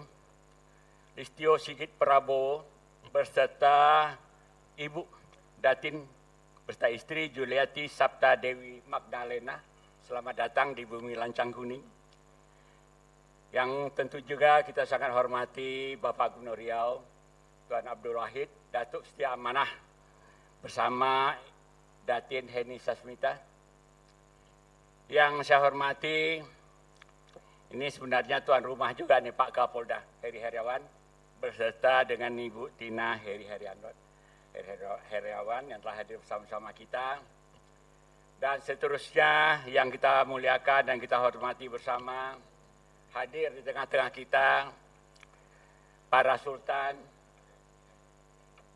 Listio Sigit Prabowo beserta Ibu Datin beserta istri Juliati Sabta Dewi Magdalena. Selamat datang di Bumi Lancang Kuning. Yang tentu juga kita sangat hormati Bapak Gubernur Riau, Tuan Abdul Wahid, Datuk Setia Amanah, bersama Datin Heni Sasmita. Yang saya hormati, ini sebenarnya tuan rumah juga nih Pak Kapolda Heri Heriawan, beserta dengan Ibu Tina Heri Heriawan yang telah hadir bersama-sama kita. Dan seterusnya yang kita muliakan dan kita hormati bersama, hadir di tengah-tengah kita para sultan,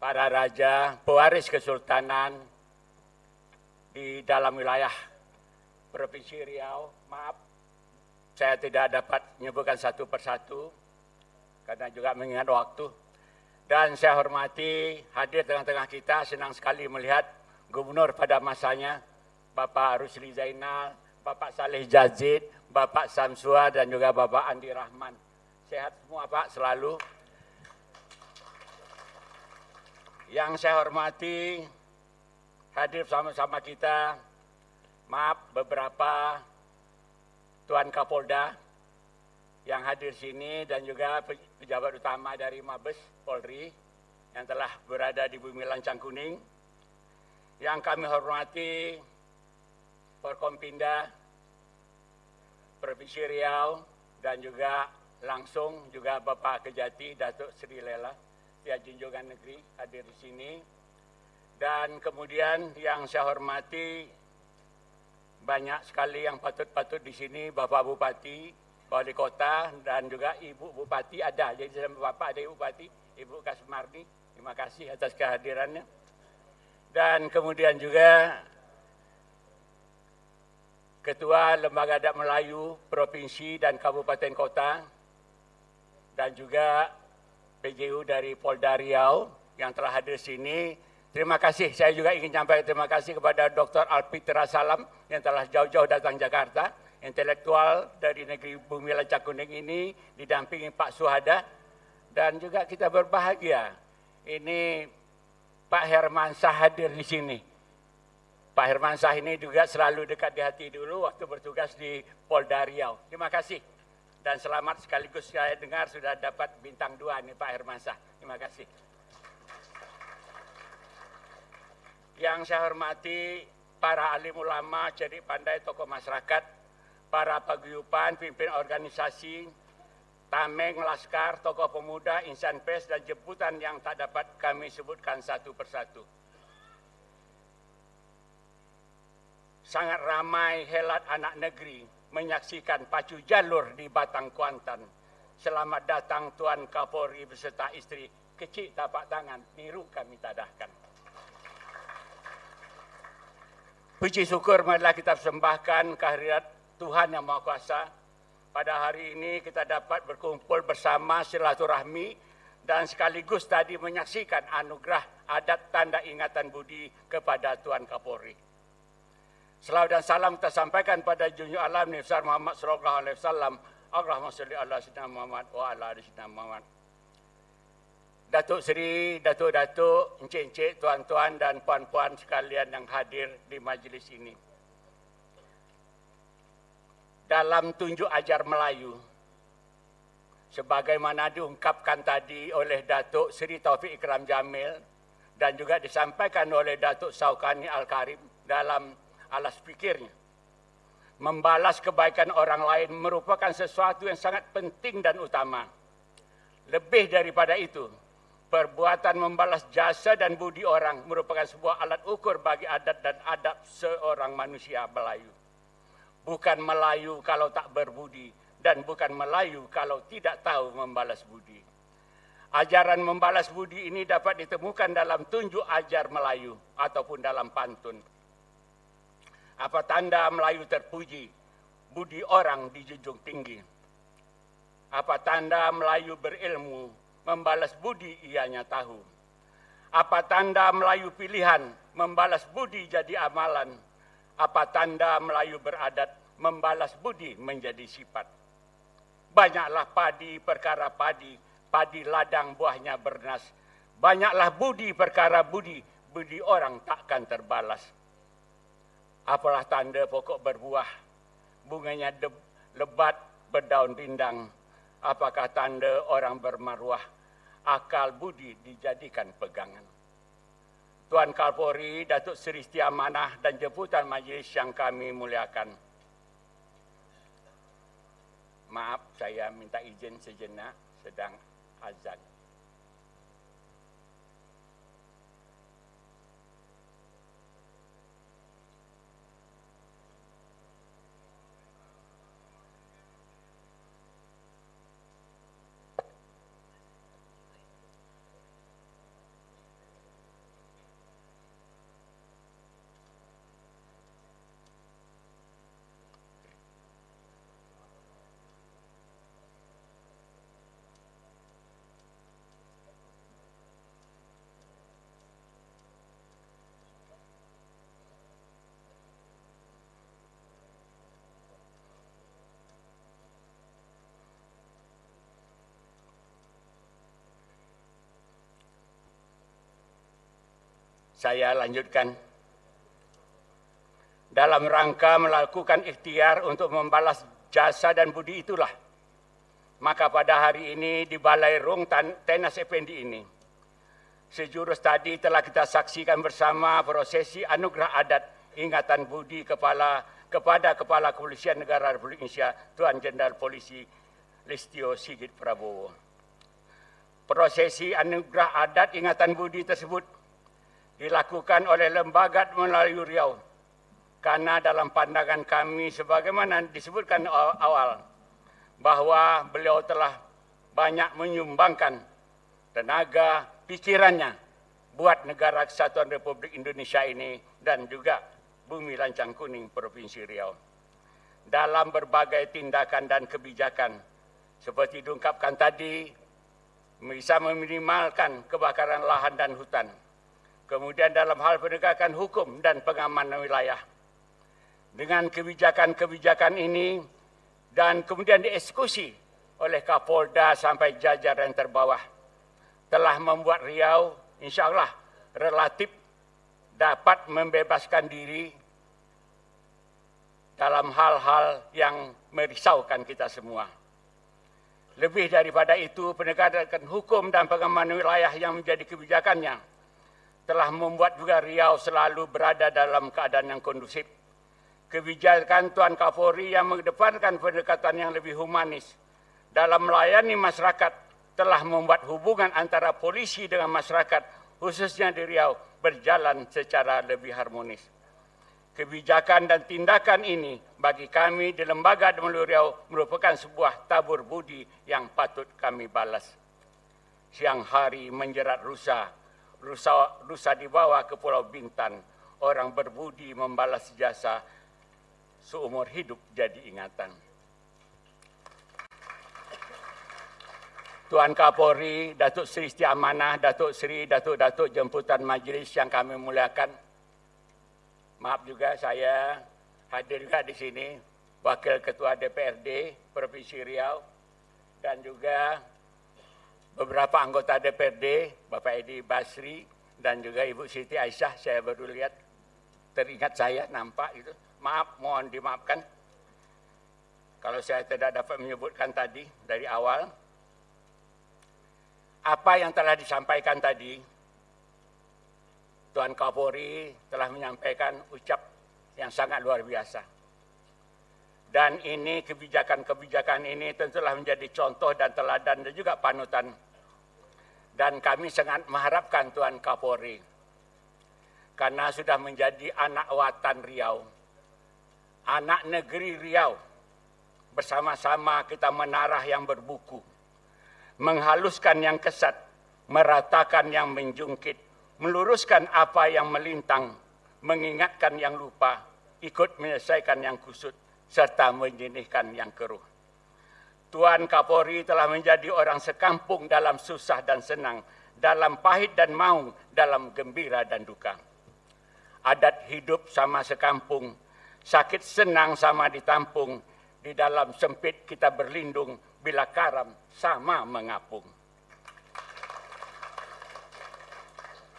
para raja, pewaris kesultanan di dalam wilayah Provinsi Riau. Maaf, saya tidak dapat menyebutkan satu persatu karena juga mengingat waktu. Dan saya hormati hadir tengah-tengah kita, senang sekali melihat Gubernur pada masanya, Bapak Rusli Zainal, Bapak Saleh Jazid, Bapak Samsua dan juga Bapak Andi Rahman. Sehat semua Pak selalu. Yang saya hormati, hadir bersama-sama kita, maaf beberapa Tuan Kapolda yang hadir sini dan juga pejabat utama dari Mabes Polri yang telah berada di Bumi Lancang Kuning. Yang kami hormati Forkompinda Provinsi Riau dan juga langsung juga Bapak Kejati Datuk Sri Lela Setia Junjungan Negeri hadir di sini. Dan kemudian yang saya hormati, banyak sekali yang patut-patut di sini, Bapak Bupati, Wali Kota dan juga Ibu Bupati ada. Jadi Bapak ada Ibu Bupati, Ibu Kasmarni, terima kasih atas kehadirannya. Dan kemudian juga Ketua Lembaga Adat Melayu Provinsi dan Kabupaten Kota dan juga PJU dari Polda Riau yang telah hadir sini. Terima kasih. Saya juga ingin sampaikan terima kasih kepada Dr. Alfitra Salam yang telah jauh-jauh datang Jakarta, intelektual dari negeri Bumi Lancang Kuning ini didampingi Pak Suhada. Dan juga kita berbahagia ini Pak Hermansyah hadir di sini. Pak Hermansyah ini juga selalu dekat di hati dulu waktu bertugas di Polda Riau. Terima kasih dan selamat, sekaligus saya dengar sudah dapat bintang 2 nih Pak Hermansyah. Terima kasih. Yang saya hormati para alim ulama, cerdik pandai, tokoh masyarakat, para paguyuban, pimpin organisasi, tameng, laskar, tokoh pemuda, insan pers dan jemputan yang tak dapat kami sebutkan satu persatu. Sangat ramai helat anak negeri menyaksikan pacu jalur di Batang Kuantan. Selamat datang Tuan Kapolri beserta istri. Kecil tapak tangan, niru kami tadahkan. Puji syukur marilah kita persembahkan kehadirat Tuhan Yang Maha Kuasa. Pada hari ini kita dapat berkumpul bersama silaturahmi dan sekaligus tadi menyaksikan anugerah adat tanda ingatan budi kepada Tuan Kapolri. Selawat dan salam kita sampaikan pada junjungan alam Nabi besar Muhammad sallallahu alaihi wasallam. Allahumma shalli ala sayyidina Muhammad wa ala ali sayyidina Muhammad. Datuk Seri, Datuk-datuk, encik-encik, tuan-tuan dan puan-puan sekalian yang hadir di majlis ini. Dalam tunjuk ajar Melayu, sebagaimana diungkapkan tadi oleh Datuk Seri Taufik Ikram Jamil dan juga disampaikan oleh Datuk Saukani Al-Karim dalam alas pikirnya, membalas kebaikan orang lain merupakan sesuatu yang sangat penting dan utama. Lebih daripada itu, perbuatan membalas jasa dan budi orang merupakan sebuah alat ukur bagi adat dan adab seorang manusia Melayu. Bukan Melayu kalau tak berbudi dan bukan Melayu kalau tidak tahu membalas budi. Ajaran membalas budi ini dapat ditemukan dalam tunjuk ajar Melayu ataupun dalam pantun. Apa tanda Melayu terpuji, budi orang dijunjung tinggi. Apa tanda Melayu berilmu, membalas budi ianya tahu. Apa tanda Melayu pilihan, membalas budi jadi amalan. Apa tanda Melayu beradat, membalas budi menjadi sifat. Banyaklah padi perkara padi, padi ladang buahnya bernas. Banyaklah budi perkara budi, budi orang takkan terbalas. Apalah tanda pokok berbuah, bunganya lebat berdaun rindang. Apakah tanda orang bermaruah, akal budi dijadikan pegangan. Tuan Kapolri, Datuk Seri Setia Amanah dan jemputan majlis yang kami muliakan. Maaf, saya minta izin sejenak, sedang azan. Saya lanjutkan. Dalam rangka melakukan ikhtiar untuk membalas jasa dan budi itulah, maka pada hari ini di Balai Rung Tenas Effendi ini, sejurus tadi telah kita saksikan bersama prosesi anugerah adat ingatan budi kepada Kepala Kepolisian Negara Republik Indonesia, Tuan Jenderal Polisi Listio Sigit Prabowo. Prosesi anugerah adat ingatan budi tersebut dilakukan oleh Lembaga Melayu Riau karena dalam pandangan kami sebagaimana disebutkan awal bahwa beliau telah banyak menyumbangkan tenaga pikirannya buat negara Kesatuan Republik Indonesia ini dan juga Bumi Lancang Kuning Provinsi Riau. Dalam berbagai tindakan dan kebijakan seperti diungkapkan tadi, bisa meminimalkan kebakaran lahan dan hutan. Kemudian dalam hal penegakan hukum dan pengamanan wilayah. Dengan kebijakan-kebijakan ini dan kemudian dieksekusi oleh Kapolda sampai jajaran terbawah, telah membuat Riau insya Allah relatif dapat membebaskan diri dalam hal-hal yang merisaukan kita semua. Lebih daripada itu, penegakan hukum dan pengamanan wilayah yang menjadi kebijakannya telah membuat juga Riau selalu berada dalam keadaan yang kondusif. Kebijakan Tuan Kapolri yang mengedepankan pendekatan yang lebih humanis dalam melayani masyarakat telah membuat hubungan antara polisi dengan masyarakat, khususnya di Riau, berjalan secara lebih harmonis. Kebijakan dan tindakan ini bagi kami di Lembaga Melayu Riau merupakan sebuah tabur budi yang patut kami balas. Siang hari menjerat rusa dibawa ke Pulau Bintan, orang berbudi membalas jasa, seumur hidup jadi ingatan. Tuan Kapolri, Datuk Seri Setia Amanah, Datuk Seri, Datuk jemputan majlis yang kami muliakan. Maaf juga saya hadir juga di sini, Wakil Ketua DPRD Provinsi Riau, dan juga beberapa anggota DPRD, Bapak Edi Basri, dan juga Ibu Siti Aisyah, saya baru lihat, teringat saya, nampak itu. Maaf, mohon dimaafkan. Kalau saya tidak dapat menyebutkan tadi, dari awal. Apa yang telah disampaikan tadi, Tuan Kapolri telah menyampaikan ucap yang sangat luar biasa. Dan ini kebijakan-kebijakan ini tentulah menjadi contoh dan teladan dan juga panutan. Dan kami sangat mengharapkan Tuan Kapolri, karena sudah menjadi anak watan Riau, anak negeri Riau, bersama-sama kita menarah yang berbuku, menghaluskan yang kesat, meratakan yang menjungkit, meluruskan apa yang melintang, mengingatkan yang lupa, ikut menyelesaikan yang kusut, serta menjenihkan yang keruh. Tuan Kapolri telah menjadi orang sekampung dalam susah dan senang, dalam pahit dan maung, dalam gembira dan duka. adat hidup sama sekampung, sakit senang sama ditampung, di dalam sempit kita berlindung, bila karam sama mengapung.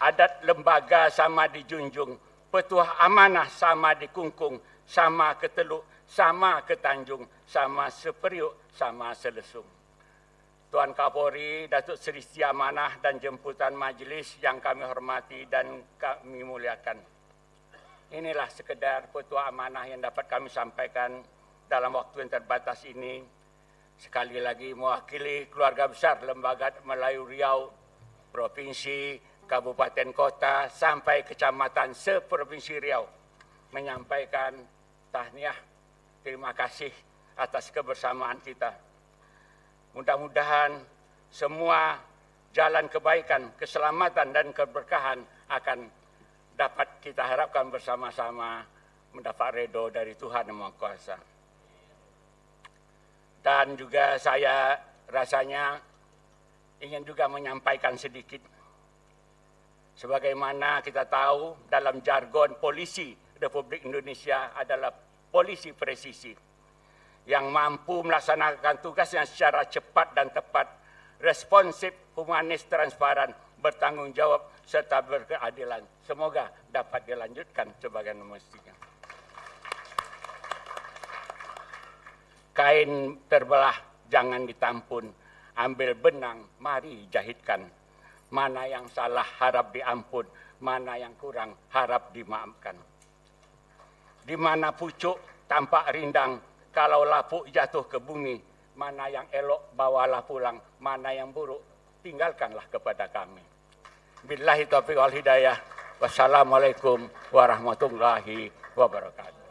Adat lembaga sama dijunjung, petuah amanah sama dikungkung, sama keteluk, sama ketanjung, sama seperiuk, sama selesung. Tuan Kapolri, Datuk Seri Setia Amanah dan jemputan majlis yang kami hormati dan kami muliakan. Inilah sekedar petua amanah yang dapat kami sampaikan dalam waktu yang terbatas ini. Sekali lagi mewakili keluarga besar Lembaga Melayu Riau, Provinsi, Kabupaten Kota, sampai kecamatan se-Provinsi Riau, menyampaikan tahniah, terima kasih atas kebersamaan kita. Mudah-mudahan semua jalan kebaikan, keselamatan dan keberkahan akan dapat kita harapkan bersama-sama mendapat ridho dari Tuhan Yang Maha Kuasa. Dan juga saya rasanya ingin juga menyampaikan sedikit. Sebagaimana kita tahu dalam jargon polisi Republik Indonesia adalah polisi presisi, yang mampu melaksanakan tugasnya secara cepat dan tepat, responsif, humanis, transparan, bertanggung jawab, serta berkeadilan. Semoga dapat dilanjutkan sebagaimana mestinya. Kain terbelah jangan ditampun, ambil benang mari jahitkan. Mana yang salah harap diampun, mana yang kurang harap dimaafkan. Di mana pucuk tampak rindang, kalau lapuk jatuh ke bumi, mana yang elok bawalah pulang, mana yang buruk tinggalkanlah kepada kami. Billahi taufiq wal hidayah. Wassalamualaikum warahmatullahi wabarakatuh.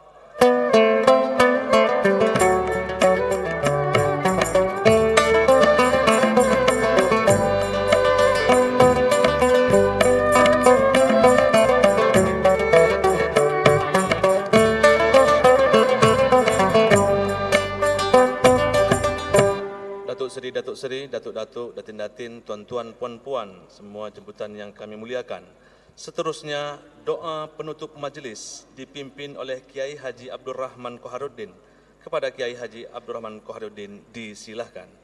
Datuk Seri, Datuk-Datuk, Datin-Datin, Tuan-Tuan, Puan-Puan, semua jemputan yang kami muliakan. Seterusnya, doa penutup majlis dipimpin oleh Kiai Haji Abdul Rahman Koharuddin. Kepada Kiai Haji Abdul Rahman Koharuddin, disilahkan.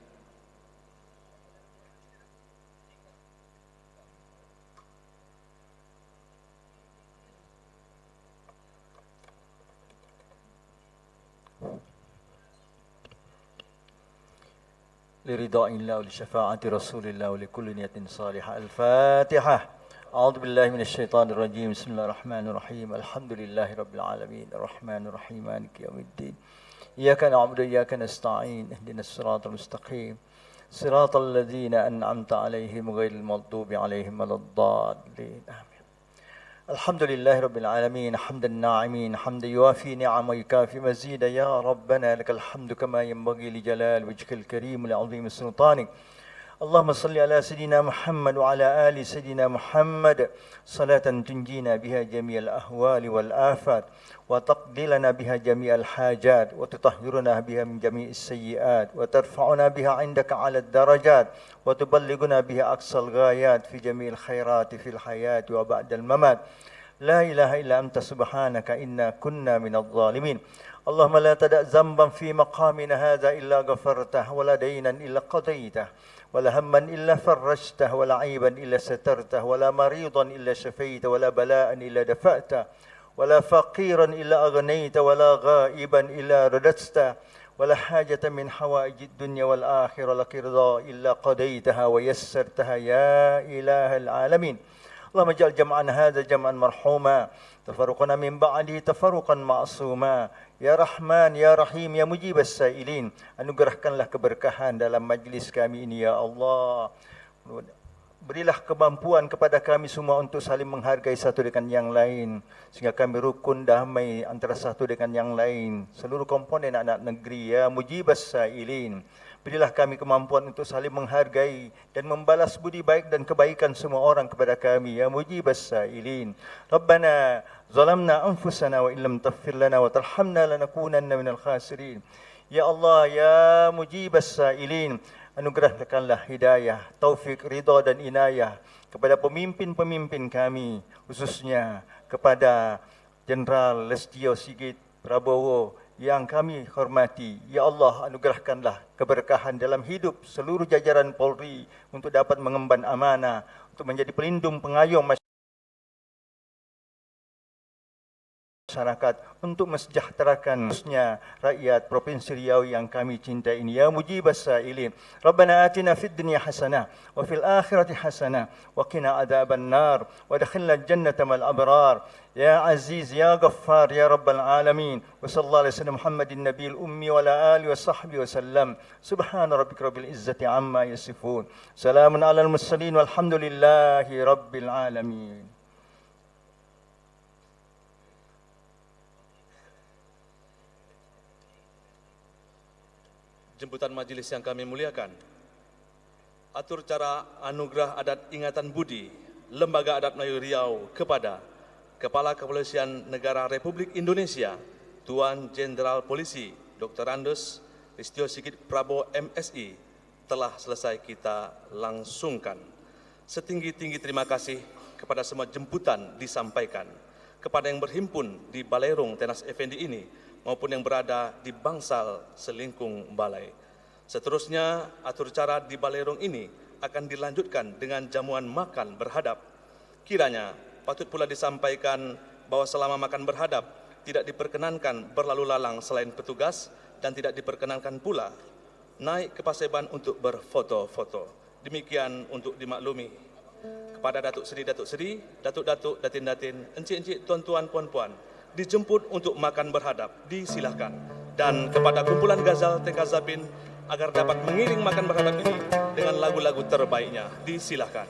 لرضاء الله ولشفاعة رسول الله ولكل نية صالحة. الفاتحة. أعوذ بالله من الشيطان الرجيم. بسم الله الرحمن الرحيم. الحمد لله رب العالمين الرحمن الرحيم مالك يوم الدين. إياك نعبد وإياك نستعين. اهدنا الصراط المستقيم صراط الذين أنعمت عليهم غير المغضوب عليهم ولا الضالين. آمين. الحمد لله رب العالمين حمد الناعمين حمد يوافي نعم ويكافي مزيدا. يا ربنا لك الحمد كما ينبغي لجلال وجهك الكريم ولعظيم سلطانك. اللهم صل على سيدنا محمد وعلى آل سيدنا محمد صلاة تنجينا بها جميع الأهوال والآفات وتقضي لنا بها جميع الحاجات وتطهرنا بها من جميع السيئات وترفعنا بها عندك على الدرجات وتبلغنا بها أقصى الغايات في جميع الخيرات في الحياة وبعد الممات. لا إله إلا أنت سبحانك إنا كنا من الظالمين. اللهم لا تدع ذنبا في مقامنا هذا إلا غفرته ولا دينا إلا قضيته ولا هما إلا فرجته ولا عيبا إلا سترته ولا مريضا إلا شفيته ولا بلاء إلا دفعته ولا فقيرا إلا أغنيته ولا غائبا إلا رددته ولا حاجة من حوائج الدنيا والآخرة لك رضا إلا قضيتها ويسرتها يا إله العالمين. اللهم اجعل جمعنا هذا جمعا مرحوما تفرقنا من بعده تفرقا معصوما. Ya Rahman, Ya Rahim, Ya Mujib as-Sailin, anugerahkanlah keberkahan dalam majlis kami ini, Ya Allah. Berilah kemampuan kepada kami semua untuk saling menghargai satu dengan yang lain, sehingga kami rukun damai antara satu dengan yang lain. Seluruh komponen anak negeri, Ya Mujib as-Sailin, berilah kami kemampuan untuk saling menghargai dan membalas budi baik dan kebaikan semua orang kepada kami, Ya Mujib as-Sailin. Rabbana zalamna anfusana wa illam taghfir lana wa tarhamna lanakunanna minal khasirin. Ya Allah, Ya Mujib as-Sailin, anugerahkanlah hidayah, taufik, ridha dan inayah kepada pemimpin-pemimpin kami, khususnya kepada Jenderal Lestio Sigit Prabowo yang kami hormati. Ya Allah, anugerahkanlah keberkahan dalam hidup seluruh jajaran Polri untuk dapat mengemban amanah, untuk menjadi pelindung pengayom masyarakat, untuk mensejahterakan khususnya rakyat Provinsi Riau yang kami cintai ini. Ya mujibas sa'ilin, Rabbana atina fid dunya hasanah wa fil akhirati hasanah wa qina adzaban nar wa adkhilna jannata mal abrar. Ya Aziz, Ya Ghaffar, Ya Rabbal Alamin. Wa sallallahu alaihi wasallam Muhammadin Nabiyil Ummi wa ala alihi wa sahbihi wasallam. Subhana rabbika rabbil izzati amma yasifun. Salamun alal mursalin walhamdulillahi rabbil alamin. Jemputan majelis yang kami muliakan, atur cara anugerah adat ingatan budi Lembaga Adat Melayu Riau kepada Kepala Kepolisian Negara Republik Indonesia, Tuan Jenderal Polisi Dr. Andes Listio Sigit Prabowo MSI telah selesai kita langsungkan. Setinggi-tinggi terima kasih kepada semua jemputan disampaikan, kepada yang berhimpun di Balerong Tenas Effendi ini, maupun yang berada di bangsal selingkung balai. Seterusnya, atur cara di Balerong ini akan dilanjutkan dengan jamuan makan berhadap. Kiranya patut pula disampaikan bahwa selama makan berhadap tidak diperkenankan berlalu lalang selain petugas dan tidak diperkenankan pula naik ke paseban untuk berfoto-foto. Demikian untuk dimaklumi. Kepada Datuk Seri, Datuk-Datuk, Datin-Datin, Encik-encik, Tuan-tuan, Puan-puan, dijemput untuk makan berhadap, disilahkan. Dan kepada kumpulan Ghazal Tekazabin agar dapat mengiring makan berhadap ini dengan lagu-lagu terbaiknya, disilahkan.